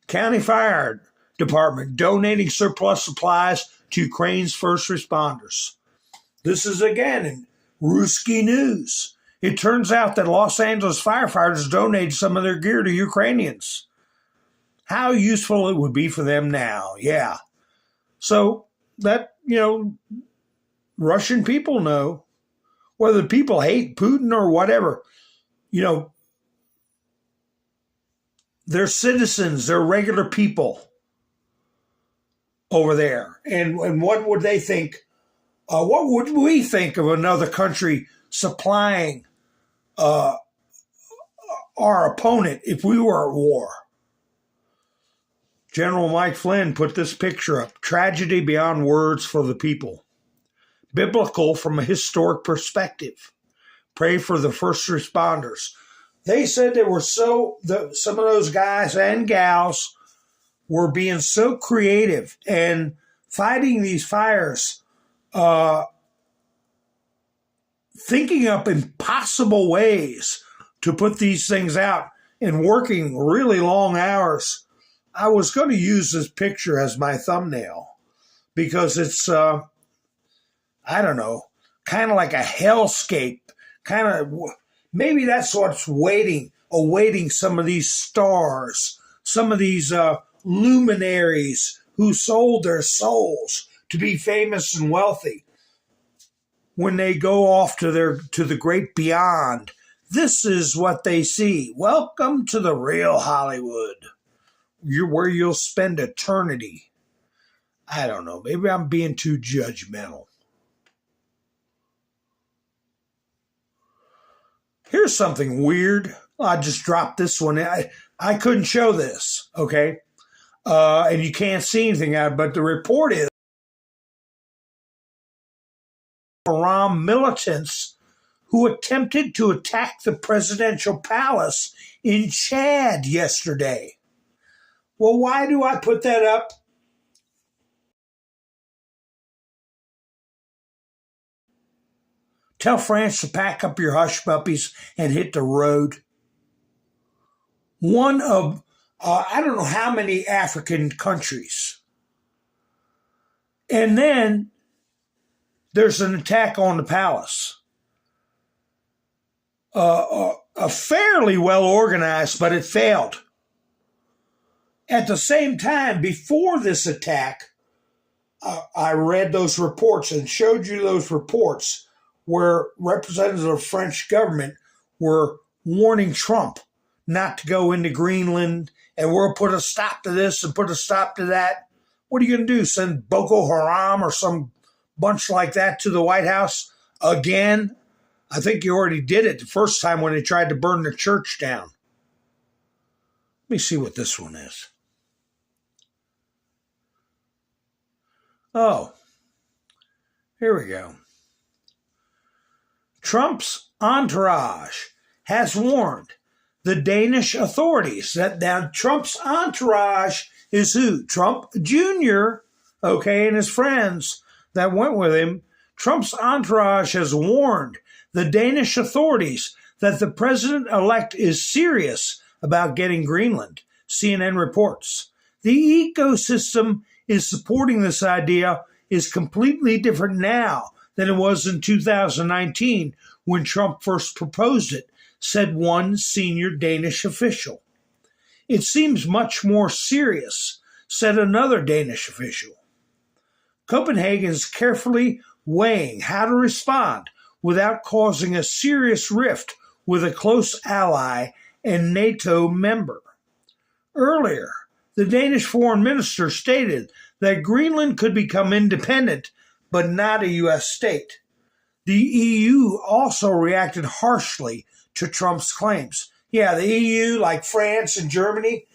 County Fire Department donating surplus supplies to Ukraine's first responders. This is again in Ruski News. It turns out that Los Angeles firefighters donated some of their gear to Ukrainians. How useful it would be for them now. Yeah. So that, Russian people know, whether people hate Putin or whatever, they're citizens, they're regular people over there. And what would they think? What would we think of another country supplying our opponent if we were at war? General Mike Flynn put this picture up. Tragedy beyond words for the people. Biblical from a historic perspective. Pray for the first responders. They said they were some of those guys and gals were being so creative and fighting these fires, thinking up impossible ways to put these things out and working really long hours. I was going to use this picture as my thumbnail because it's, I don't know, kind of like a hellscape, kind of Maybe that's what's awaiting some of these stars, some of these luminaries who sold their souls to be famous and wealthy. When they go off to the great beyond, this is what they see. Welcome to the real Hollywood. Where you'll spend eternity. I don't know. Maybe I'm being too judgmental. Here's something weird. I just dropped this one. I couldn't show this, okay? And you can't see anything out, but the report is Iran militants who attempted to attack the presidential palace in Chad yesterday. Well, why do I put that up? Tell France to pack up your hush puppies and hit the road. One of, I don't know how many African countries. And then there's an attack on the palace. A fairly well organized, but it failed. At the same time, before this attack, I read those reports and showed you those reports where representatives of the French government were warning Trump not to go into Greenland and we'll put a stop to this and put a stop to that. What are you going to do? Send Boko Haram or some bunch like that to the White House again? I think you already did it the first time when they tried to burn the church down. Let me see what this one is. Oh, here we go. Trump's entourage has warned the Danish authorities that now Trump's entourage is who? Trump Jr., okay, and his friends that went with him. Trump's entourage has warned the Danish authorities that the president-elect is serious about getting Greenland, CNN reports. The ecosystem is supporting this idea is completely different now than it was in 2019 when Trump first proposed it, said one senior Danish official. It seems much more serious, said another Danish official. Copenhagen is carefully weighing how to respond without causing a serious rift with a close ally and NATO member. Earlier, the Danish foreign minister stated that Greenland could become independent, but not a U.S. state. The EU also reacted harshly to Trump's claims. Yeah, the EU, like France and Germany,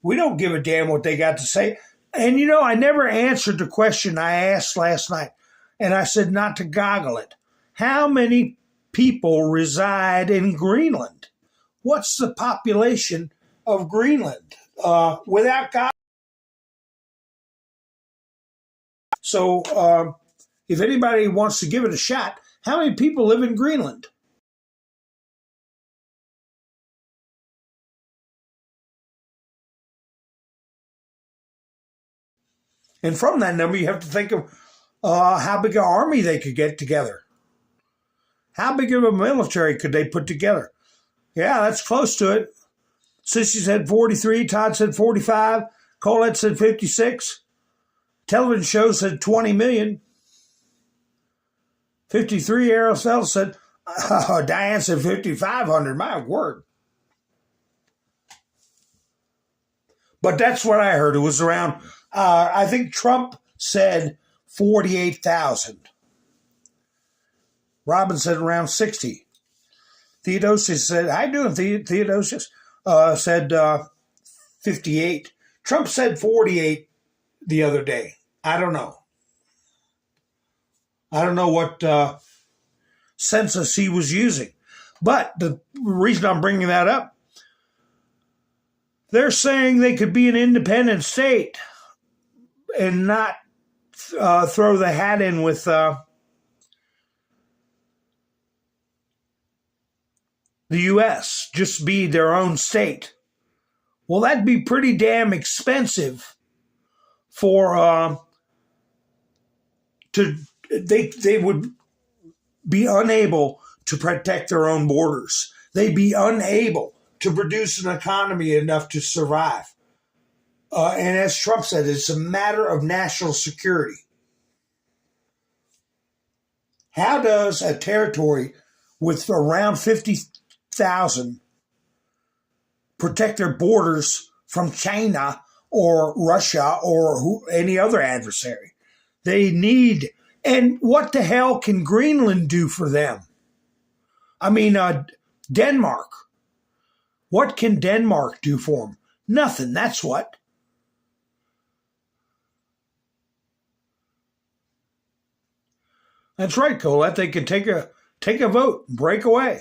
we don't give a damn what they got to say. And, I never answered the question I asked last night, and I said not to goggle it. How many people reside in Greenland? What's the population of Greenland? Without God. So if anybody wants to give it a shot, how many people live in Greenland? And from that number, you have to think of how big an army they could get together. How big of a military could they put together? Yeah, that's close to it. Sissy said 43, Todd said 45, Colette said 56, television show said 20 million, 53, Aracel said, Diane said 5,500, my word. But that's what I heard. It was around, I think Trump said 48,000. Robin said around 60. Theodosius said, how you doing, Theodosius? Said 58. Trump said 48 the other day. I don't know. I don't know what census he was using. But the reason I'm bringing that up, they're saying they could be an independent state and not throw the hat in with the U.S., just be their own state. Well, that'd be pretty damn expensive for they would be unable to protect their own borders. They'd be unable to produce an economy enough to survive. And as Trump said, it's a matter of national security. How does a territory with around 50,000 protect their borders from China or Russia or any other adversary? They need, and what the hell can Greenland do for them? I mean, Denmark. What can Denmark do for them? Nothing, that's what. That's right, Colette. They can take a vote and break away.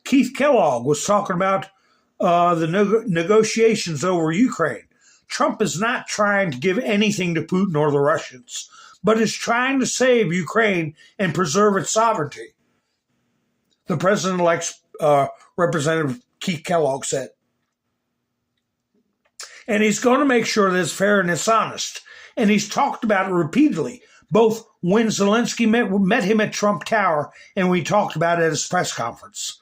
Keith Kellogg was talking about the negotiations over Ukraine. Trump is not trying to give anything to Putin or the Russians, but is trying to save Ukraine and preserve its sovereignty. The president-elect Representative Keith Kellogg said. And he's going to make sure that it's fair and it's honest. And he's talked about it repeatedly, both when Zelensky met him at Trump Tower and we talked about it at his press conference.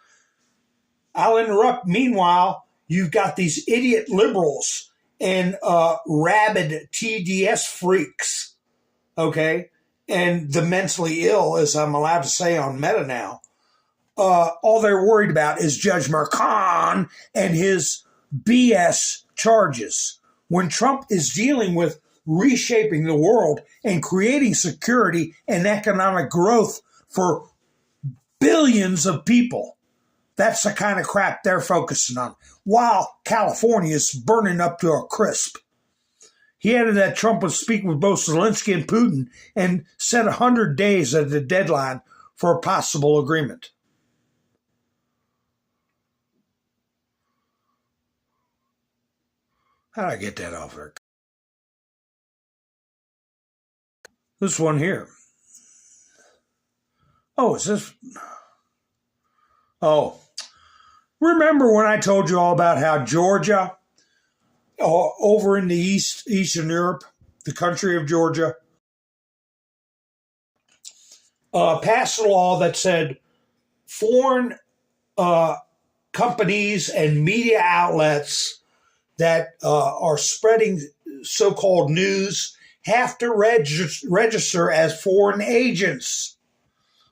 I'll interrupt. Meanwhile, you've got these idiot liberals and rabid TDS freaks, okay, and the mentally ill, as I'm allowed to say on Meta now. All they're worried about is Judge Merchan and his BS charges, when Trump is dealing with reshaping the world and creating security and economic growth for billions of people. That's the kind of crap they're focusing on, while California is burning up to a crisp. He added that Trump would speak with both Zelensky and Putin and set 100 days as the deadline for a possible agreement. How did I get that off there? This one here. Oh, is this? Oh, remember when I told you all about how Georgia, over in the Eastern Europe, the country of Georgia, passed a law that said foreign companies and media outlets that are spreading so-called news have to register as foreign agents.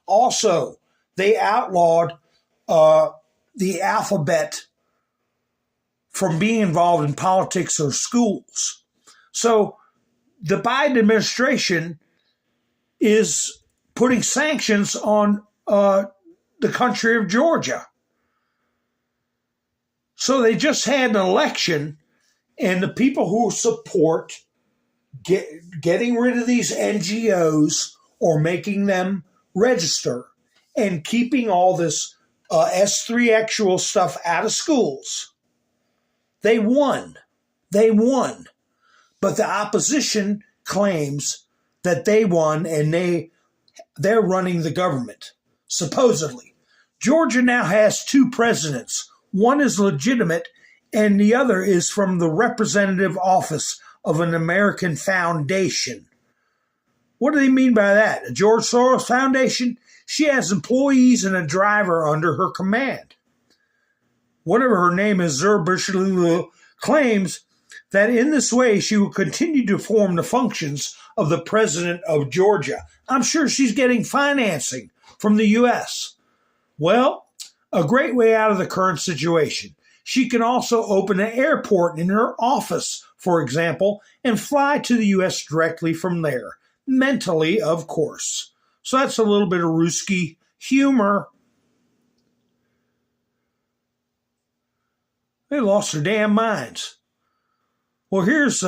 Also, they outlawed the alphabet from being involved in politics or schools. So the Biden administration is putting sanctions on the country of Georgia. So they just had an election, and the people who support getting rid of these NGOs or making them register and keeping all this S3 actual stuff out of schools, they won. They won. But the opposition claims that they won and they're running the government, supposedly. Georgia now has two presidents. One is legitimate, and the other is from the representative office of an American foundation. What do they mean by that? A George Soros Foundation? She has employees and a driver under her command. Whatever her name is, Zerbishlu claims that in this way she will continue to perform the functions of the president of Georgia. I'm sure she's getting financing from the U.S. Well, a great way out of the current situation. She can also open an airport in her office, for example, and fly to the U.S. directly from there. Mentally, of course. So that's a little bit of Ruski humor. They lost their damn minds. Well, here's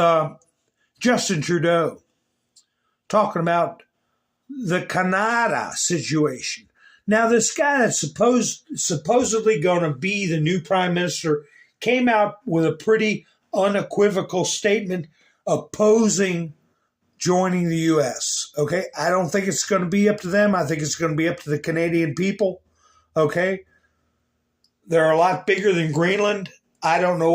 Justin Trudeau talking about the Canada situation. Now, this guy that's supposedly going to be the new prime minister came out with a pretty unequivocal statement opposing joining the U.S., okay? I don't think it's going to be up to them. I think it's going to be up to the Canadian people, okay? They're a lot bigger than Greenland. I don't know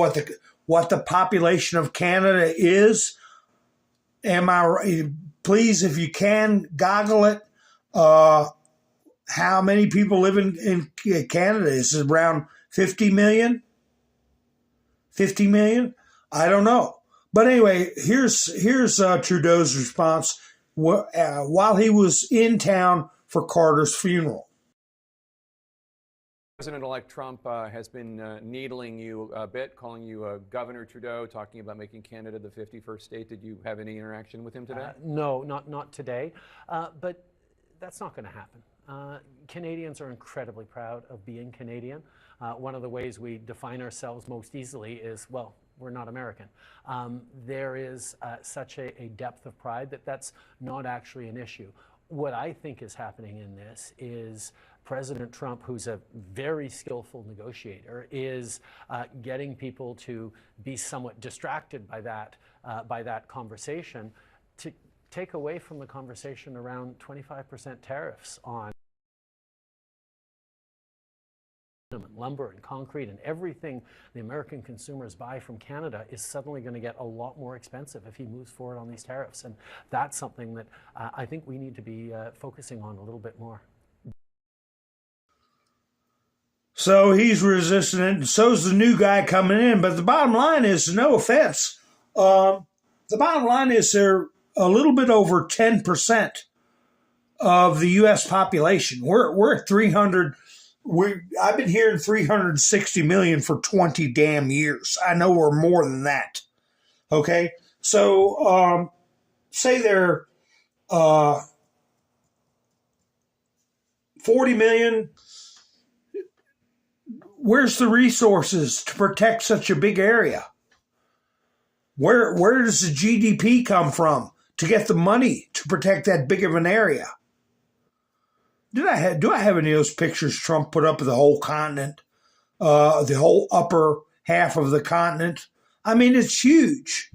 what the population of Canada is? Am I right? Please, if you can, goggle it. How many people live in Canada? Is it around 50 million? 50 million? I don't know. But anyway, here's Trudeau's response while he was in town for Carter's funeral. President-elect Trump has been needling you a bit, calling you Governor Trudeau, talking about making Canada the 51st state. Did you have any interaction with him today? No, not today. But that's not going to happen. Canadians are incredibly proud of being Canadian. One of the ways we define ourselves most easily is, well, we're not American. There is such a depth of pride that that's not actually an issue. What I think is happening in this is President Trump, who's a very skillful negotiator, is getting people to be somewhat distracted by that conversation, to take away from the conversation around 25% tariffs on lumber and concrete, and everything the American consumers buy from Canada is suddenly going to get a lot more expensive if he moves forward on these tariffs. And that's something that I think we need to be focusing on a little bit more. So he's resisting it, and so's the new guy coming in. But the bottom line is, no offense, the bottom line is they're a little bit over 10% of the U.S. population. We're at 300. I've been hearing 360 million for 20 damn years. I know we're more than that. Okay, so say they're 40 million. Where's the resources to protect such a big area? Where does the GDP come from to get the money to protect that big of an area? Do I have any of those pictures Trump put up of the whole continent, the whole upper half of the continent? I mean, it's huge.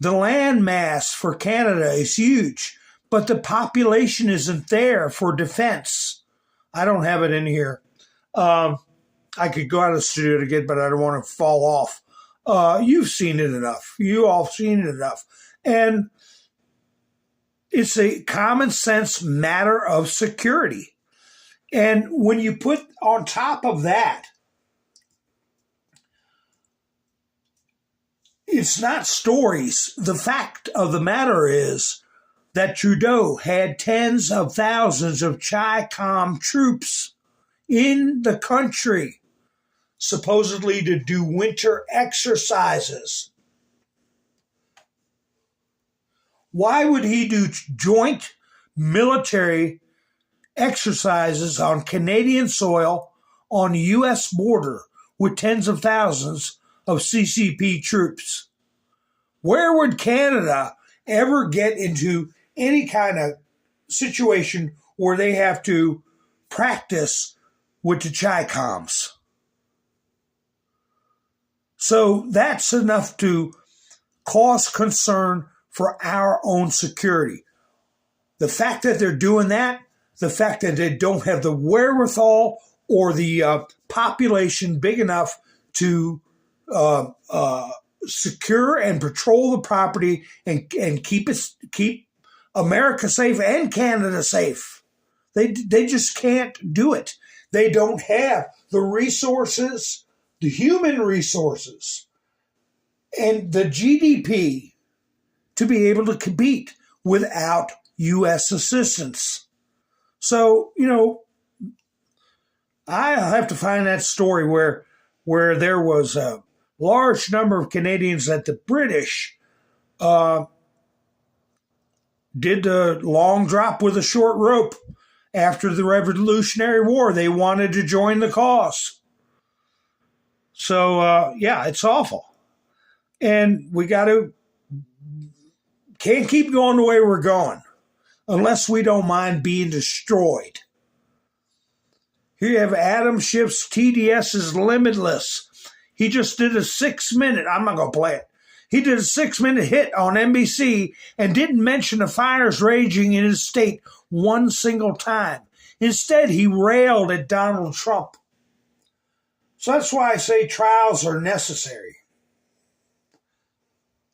The land mass for Canada is huge, but the population isn't there for defense. I don't have it in here. I could go out of the studio to get, but I don't want to fall off. You've seen it enough. You all seen it enough. And it's a common sense matter of security. And when you put on top of that, it's not stories. The fact of the matter is that Trudeau had tens of thousands of CHICOM troops in the country, supposedly to do winter exercises. Why would he do joint military exercises on Canadian soil on the U.S. border with tens of thousands of CCP troops? Where would Canada ever get into any kind of situation where they have to practice with the CHICOMs? So that's enough to cause concern for our own security. The fact that they're doing that, the fact that they don't have the wherewithal or the population big enough to secure and patrol the property and keep America safe and Canada safe. They just can't do it. They don't have the resources, the human resources, and the GDP to be able to compete without U.S. assistance. So, I have to find that story where there was a large number of Canadians that the British did the long drop with a short rope after the Revolutionary War. They wanted to join the cause. So, it's awful. And we can't keep going the way we're going unless we don't mind being destroyed. Here you have Adam Schiff's TDS is limitless. He just did a 6-minute, I'm not going to play it. He did a 6-minute hit on NBC and didn't mention the fires raging in his state one single time. Instead, he railed at Donald Trump. So that's why I say trials are necessary.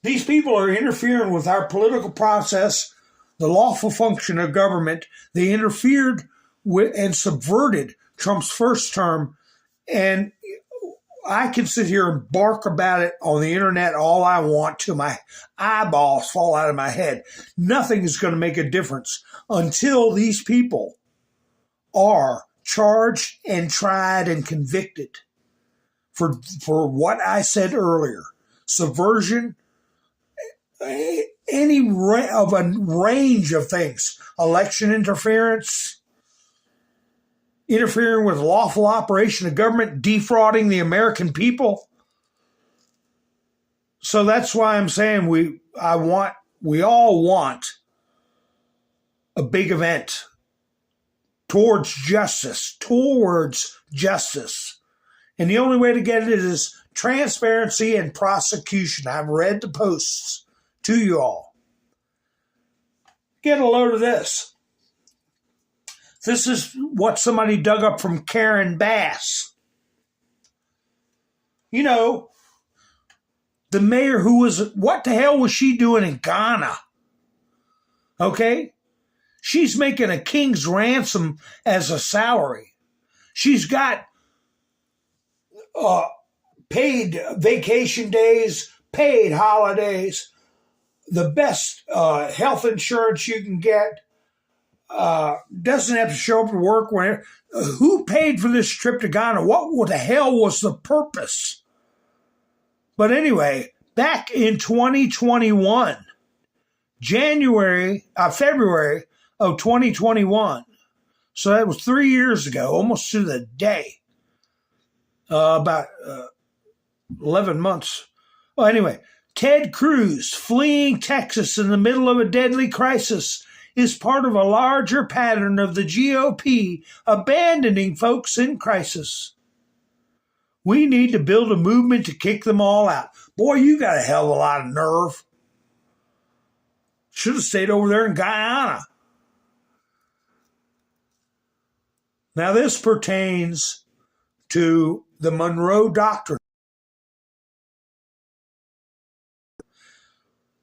These people are interfering with our political process, the lawful function of government. They interfered with and subverted Trump's first term. And I can sit here and bark about it on the internet all I want till my eyeballs fall out of my head. Nothing is going to make a difference until these people are charged and tried and convicted for what I said earlier. Subversion, any of a range of things. Election interference, interfering with lawful operation of government, defrauding the American people. So that's why I'm saying we all want a big event towards justice. And the only way to get it is transparency and prosecution. I've read the posts to you all. Get a load of this. This is what somebody dug up from Karen Bass. You know, the mayor who was, what the hell was she doing in Ghana? Okay? She's making a king's ransom as a salary. She's got paid vacation days, paid holidays, the best health insurance you can get. Doesn't have to show up to work whenever. Who paid for this trip to Ghana? What the hell was the purpose? But anyway, back in 2021, February of 2021, so that was 3 years ago, almost to the day, about 11 months. Well, anyway, Ted Cruz fleeing Texas in the middle of a deadly crisis is part of a larger pattern of the GOP abandoning folks in crisis. We need to build a movement to kick them all out. Boy, you got a hell of a lot of nerve. Should have stayed over there in Guyana. Now, this pertains to the Monroe Doctrine.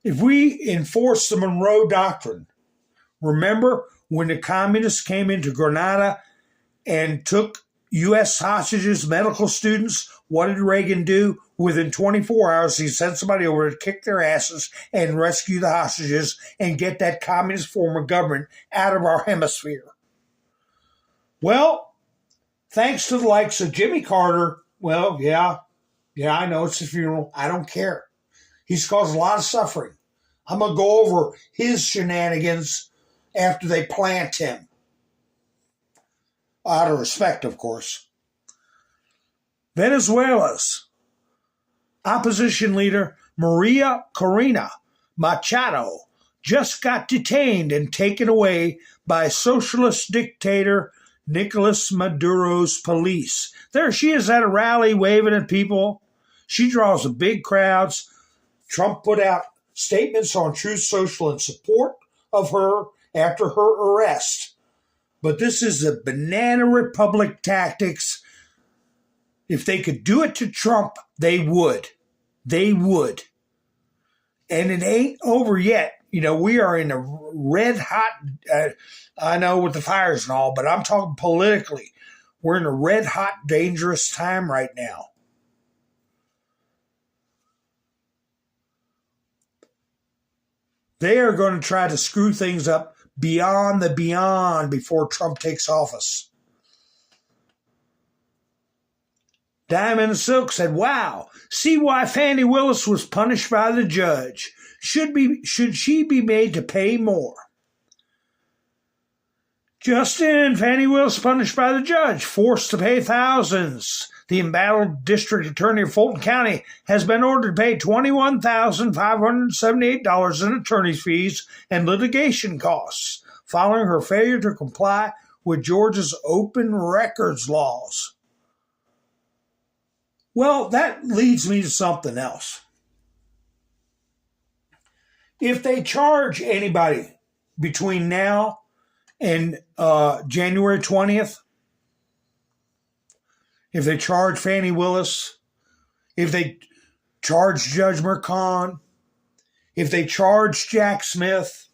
If we enforce the Monroe Doctrine, remember when the communists came into Grenada and took U.S. hostages, medical students, what did Reagan do? Within 24 hours, he sent somebody over to kick their asses and rescue the hostages and get that communist form of government out of our hemisphere. Well, thanks to the likes of Jimmy Carter, well, yeah, I know it's a funeral. I don't care. He's caused a lot of suffering. I'm going to go over his shenanigans after they plant him. Out of respect, of course. Venezuela's opposition leader Maria Corina Machado just got detained and taken away by socialist dictator Nicolas Maduro's police. There she is at a rally waving at people. She draws big crowds. Trump put out statements on Truth Social in support of her after her arrest. But this is the banana republic tactics. If they could do it to Trump, they would. They would. And it ain't over yet. You know, we are in a red hot, I know with the fires and all, but I'm talking politically. We're in a red hot, dangerous time right now. They are going to try to screw things up beyond the beyond before Trump takes office. Diamond Silk said, wow, see why Fani Willis was punished by the judge. Should she be made to pay more? Justin, Fani Willis punished by the judge, forced to pay thousands. The embattled district attorney of Fulton County has been ordered to pay $21,578 in attorney's fees and litigation costs, following her failure to comply with Georgia's open records laws. Well, that leads me to something else. If they charge anybody between now and January 20th, if they charge Fani Willis, if they charge Judge Merchan, if they charge Jack Smith,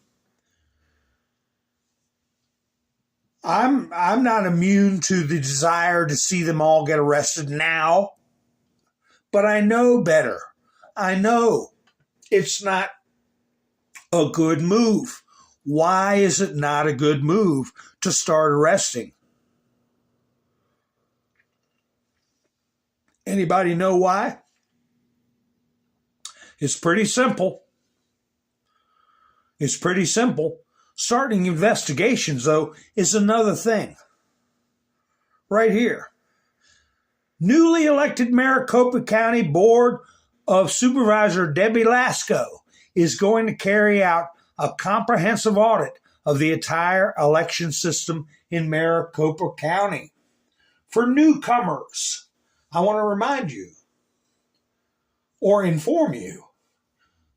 I'm not immune to the desire to see them all get arrested now, but I know better. I know it's not a good move. Why is it not a good move to start arresting? Anybody know why? It's pretty simple. It's pretty simple. Starting investigations, though, is another thing. Right here. Newly elected Maricopa County Board of Supervisor Debbie Lasco is going to carry out a comprehensive audit of the entire election system in Maricopa County. For newcomers, I want to remind you or inform you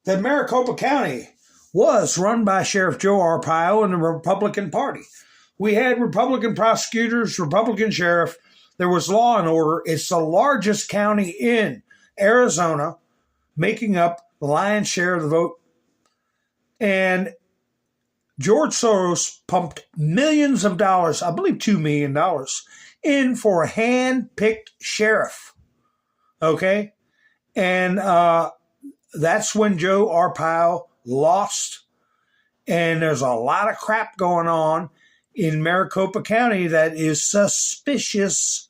that Maricopa County was run by Sheriff Joe Arpaio and the Republican Party. We had Republican prosecutors, Republican sheriff. There was law and order. It's the largest county in Arizona, making up the lion's share of the vote. And George Soros pumped millions of dollars, I believe $2 million, in for a hand-picked sheriff. Okay? And that's when Joe Arpaio lost. And there's a lot of crap going on in Maricopa County that is suspicious.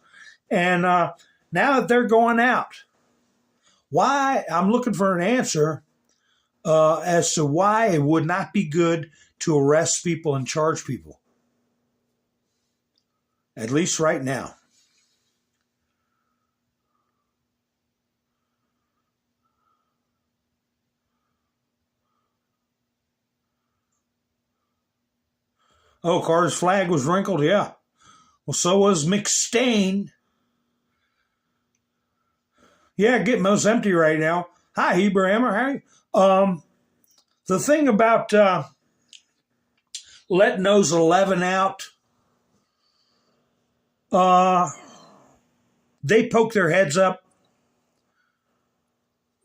And now that they're going out, why? I'm looking for an answer as to why it would not be good to arrest people and charge people. At least right now. Oh, Carter's flag was wrinkled, yeah. Well, so was McStain. Yeah, Gitmo's empty right now. Hi, Hebrew Hammer. How are you? The thing about letting those 11 out, they poke their heads up.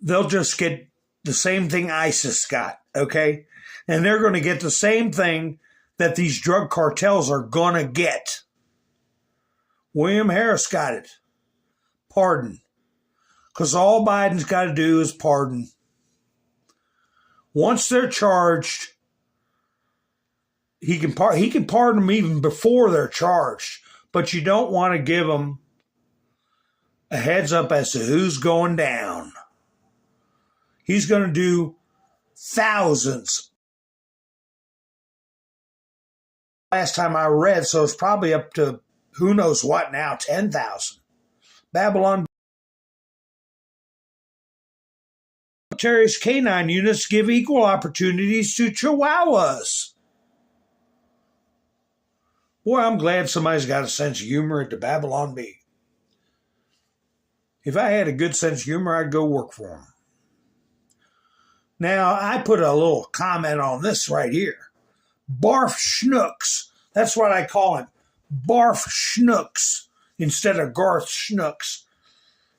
They'll just get the same thing ISIS got, okay? And they're going to get the same thing that these drug cartels are going to get. William Harris got it. Pardon. Because all Biden's got to do is pardon. Once they're charged, he can pardon them even before they're charged. But you don't want to give them a heads up as to who's going down. He's going to do thousands. Last time I read, so it's probably up to who knows what now, 10,000. Babylon. Military's canine units give equal opportunities to Chihuahuas. Boy, I'm glad somebody's got a sense of humor at the Babylon Bee. If I had a good sense of humor, I'd go work for them. Now, I put a little comment on this right here. Barf Schnooks. That's what I call him. Barf Schnooks instead of Garth Schnooks.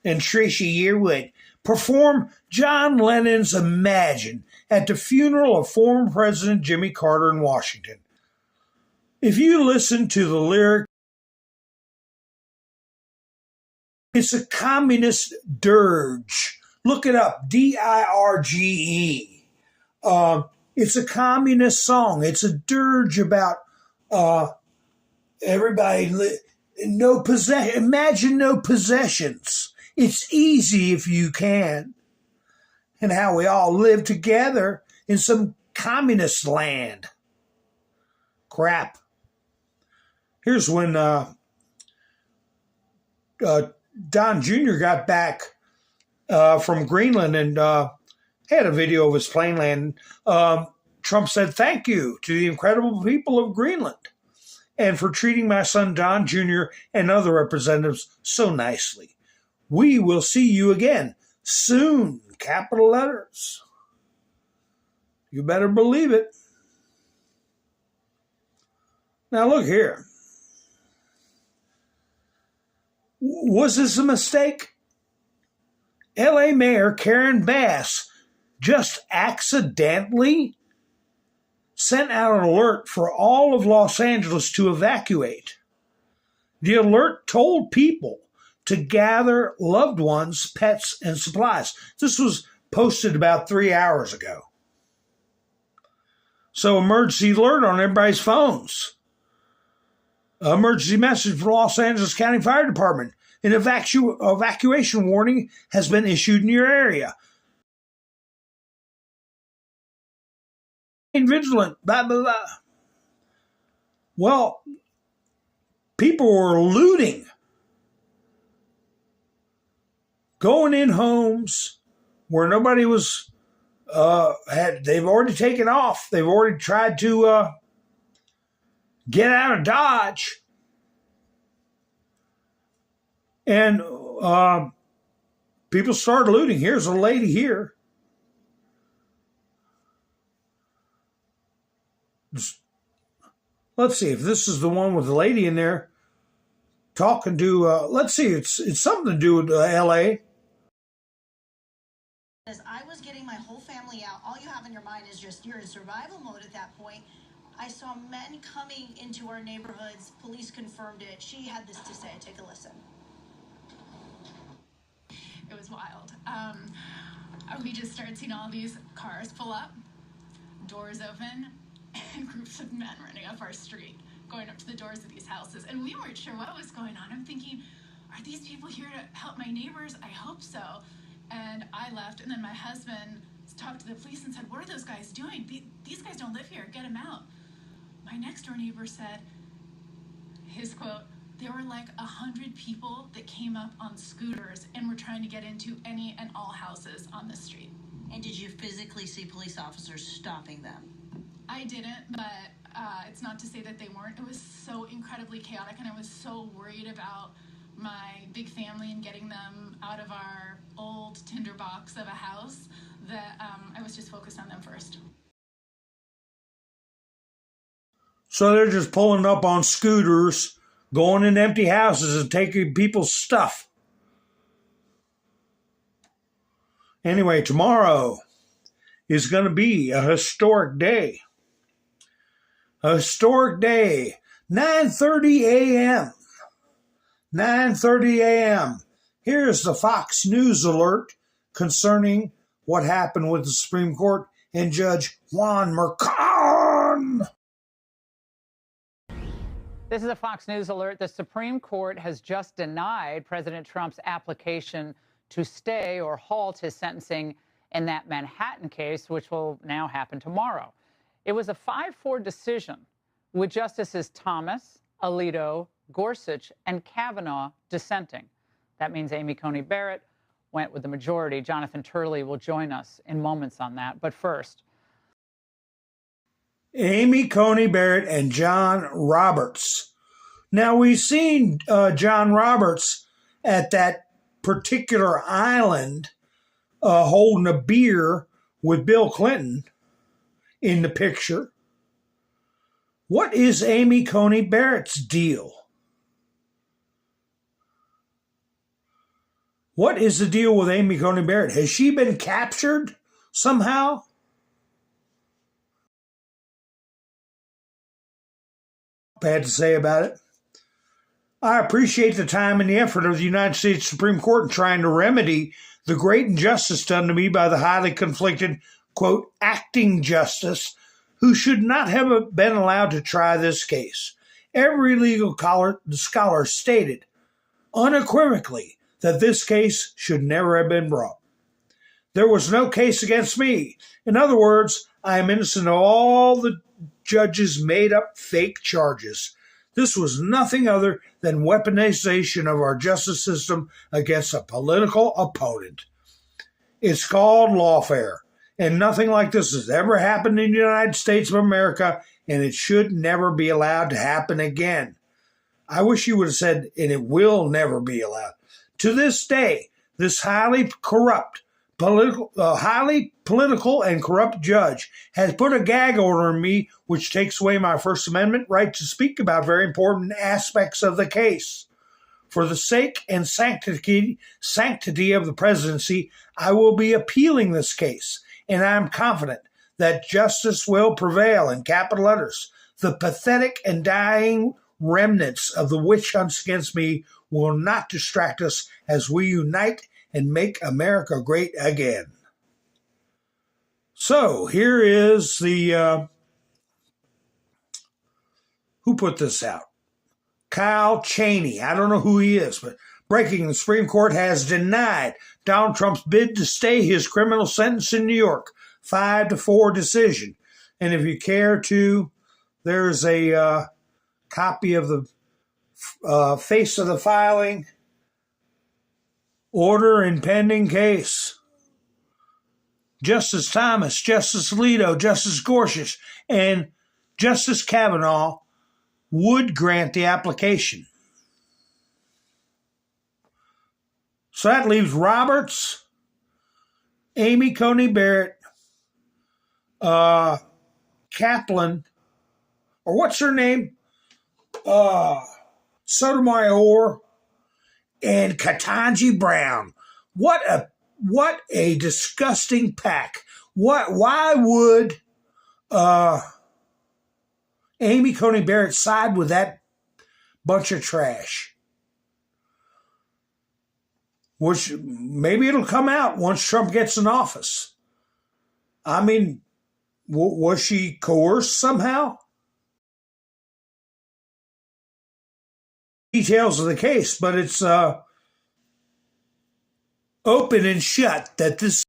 And Tricia Yearwood perform John Lennon's Imagine at the funeral of former President Jimmy Carter in Washington. If you listen to the lyric, it's a communist dirge. Look it up, D-I-R-G-E. It's a communist song. It's a dirge about everybody, imagine no possessions. It's easy if you can. And how we all live together in some communist land. Crap. Here's when Don Jr. got back from Greenland and had a video of his plane landing. Trump said, "Thank you to the incredible people of Greenland and for treating my son Don Jr. and other representatives so nicely. We will see you again soon," capital letters. You better believe it. Now look here. Was this a mistake? L.A. Mayor Karen Bass just accidentally sent out an alert for all of Los Angeles to evacuate. The alert told people to gather loved ones, pets, and supplies. This was posted about 3 hours ago. So emergency alert on everybody's phones. Emergency message from Los Angeles County Fire Department. An evacuation warning has been issued in your area. Vigilant, blah, blah, blah. Well, people were looting. Going in homes where nobody was, they've already taken off. They've already tried to get out of Dodge. And people started looting. Here's a lady here. Let's see if this is the one with the lady in there talking to, let's see, it's something to do with L.A. As I was getting my whole family out, all you have in your mind is just you're in survival mode at that point. I saw men coming into our neighborhoods. Police confirmed it. She had this to say. Take a listen. It was wild. We just started seeing all these cars pull up, doors open, and groups of men running up our street, going up to the doors of these houses. And we weren't sure what was going on. I'm thinking, are these people here to help my neighbors? I hope so. And I left, and then my husband talked to the police and said, what are those guys doing? These guys don't live here. Get them out. My next door neighbor said, his quote, there were like 100 people that came up on scooters and were trying to get into any and all houses on the street. And did you physically see police officers stopping them? I didn't, but it's not to say that they weren't. It was so incredibly chaotic, and I was so worried about my big family and getting them out of our old tinderbox of a house that I was just focused on them first. So they're just pulling up on scooters, going in empty houses and taking people's stuff. Anyway, tomorrow is going to be a historic day. A historic day. 9:30 a.m. 9:30 a.m. Here's the Fox News alert concerning what happened with the Supreme Court and Judge Juan Merchan. This is a Fox News alert. The Supreme Court has just denied President Trump's application to stay or halt his sentencing in that Manhattan case, which will now happen tomorrow. It was a 5-4 decision with Justices Thomas, Alito, Gorsuch, and Kavanaugh dissenting. That means Amy Coney Barrett went with the majority. Jonathan Turley will join us in moments on that. But first, Amy Coney Barrett and John Roberts. Now, we've seen John Roberts at that particular island holding a beer with Bill Clinton in the picture. What is Amy Coney Barrett's deal? What is the deal with Amy Coney Barrett? Has she been captured somehow? Bad to say about it. I appreciate the time and the effort of the United States Supreme Court in trying to remedy the great injustice done to me by the highly conflicted, quote, acting justice, who should not have been allowed to try this case. Every legal scholar stated unequivocally that this case should never have been brought. There was no case against me. In other words, I am innocent of all the judges made up fake charges. This was nothing other than weaponization of our justice system against a political opponent. It's called lawfare, and nothing like this has ever happened in the United States of America, and it should never be allowed to happen again. I wish you would have said, and it will never be allowed. To this day, this highly political and corrupt judge has put a gag order on me, which takes away my First Amendment right to speak about very important aspects of the case. For the sake and sanctity of the presidency, I will be appealing this case, and I'm confident that justice will prevail in capital letters. The pathetic and dying remnants of the witch hunts against me will not distract us as we unite and make America great again. So here is the, who put this out? Kyle Cheney. I don't know who he is, but breaking, the Supreme Court has denied Donald Trump's bid to stay his criminal sentence in New York. 5-4 decision. And if you care to, there's a copy of the face of the filing. Order in pending case. Justice Thomas, Justice Alito, Justice Gorsuch, and Justice Kavanaugh would grant the application. So that leaves Roberts, Amy Coney Barrett, Kaplan, or what's her name? Sotomayor, and Ketanji Brown. What a disgusting pack. Why would Amy Coney Barrett side with that bunch of trash? Which maybe it'll come out once Trump gets in office. I mean, was she coerced somehow? Details of the case, but it's open and shut that this.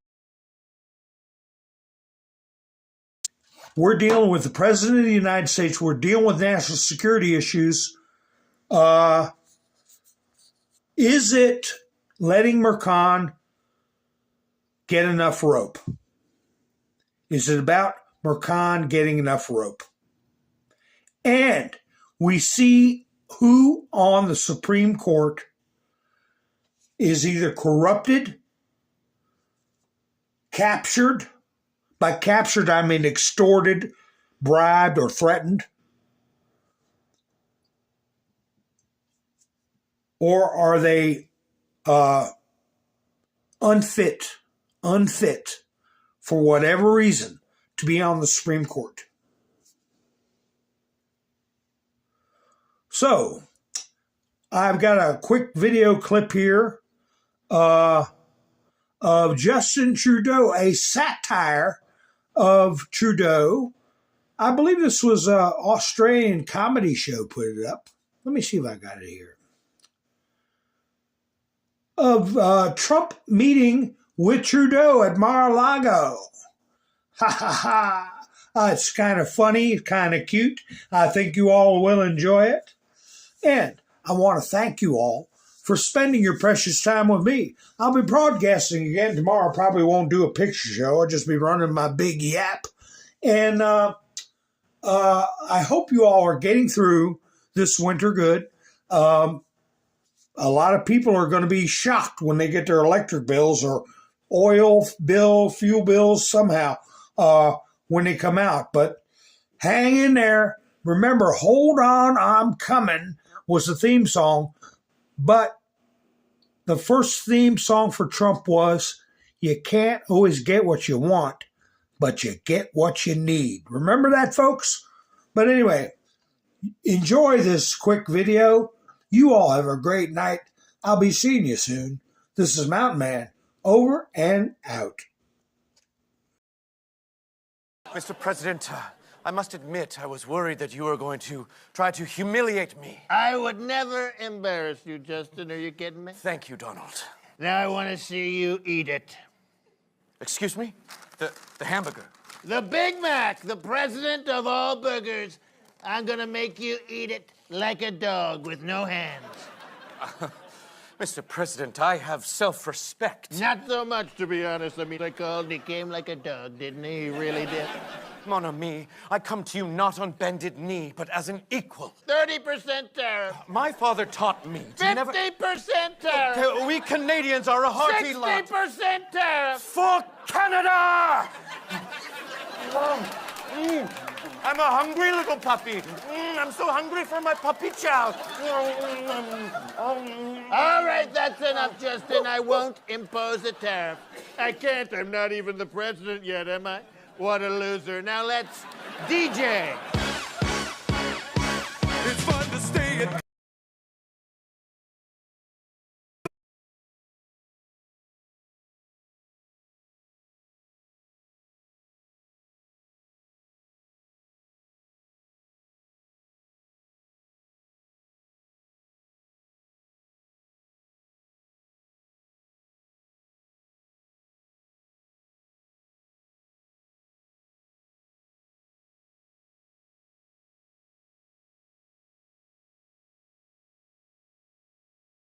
We're dealing with the President of the United States. We're dealing with national security issues. Is it letting Mercan get enough rope? Is it about Mercan getting enough rope? And we see who on the Supreme Court is either corrupted, captured. By captured, I mean extorted, bribed, or threatened. Or are they unfit for whatever reason to be on the Supreme Court? So, I've got a quick video clip here of Justin Trudeau, a satire of Trudeau. I believe this was an Australian comedy show put it up. Let me see if I got it here. Of Trump meeting with Trudeau at Mar-a-Lago. Ha ha ha. It's kind of funny, kind of cute. I think you all will enjoy it. And I want to thank you all for spending your precious time with me. I'll be broadcasting again tomorrow. Probably won't do a picture show. I'll just be running my big yap. And I hope you all are getting through this winter good. A lot of people are going to be shocked when they get their electric bills or oil bill, fuel bills somehow when they come out. But hang in there. Remember, Hold On, I'm Coming was the theme song. But the first theme song for Trump was, you can't always get what you want, but you get what you need. Remember that, folks? But anyway, enjoy this quick video. You all have a great night. I'll be seeing you soon. This is Mountain Man, over and out. Mr. President, I must admit I was worried that you were going to try to humiliate me. I would never embarrass you, Justin. Are you kidding me? Thank you, Donald. Now I want to see you eat it. Excuse me? The hamburger. The Big Mac, the president of all burgers. I'm going to make you eat it like a dog with no hands. Mr. President, I have self-respect. Not so much, to be honest. I mean, he came like a dog, didn't he? He really did. Mon ami, I come to you not on bended knee, but as an equal. 30% tariff. My father taught me to 50% never... tariff. Okay, we Canadians are a hearty 60% lot. 60% tariff. For Canada! I'm a hungry little puppy. I'm so hungry for my puppy chow. All right, that's enough, Justin. I won't impose a tariff. I can't. I'm not even the president yet, am I? What a loser. Now let's DJ.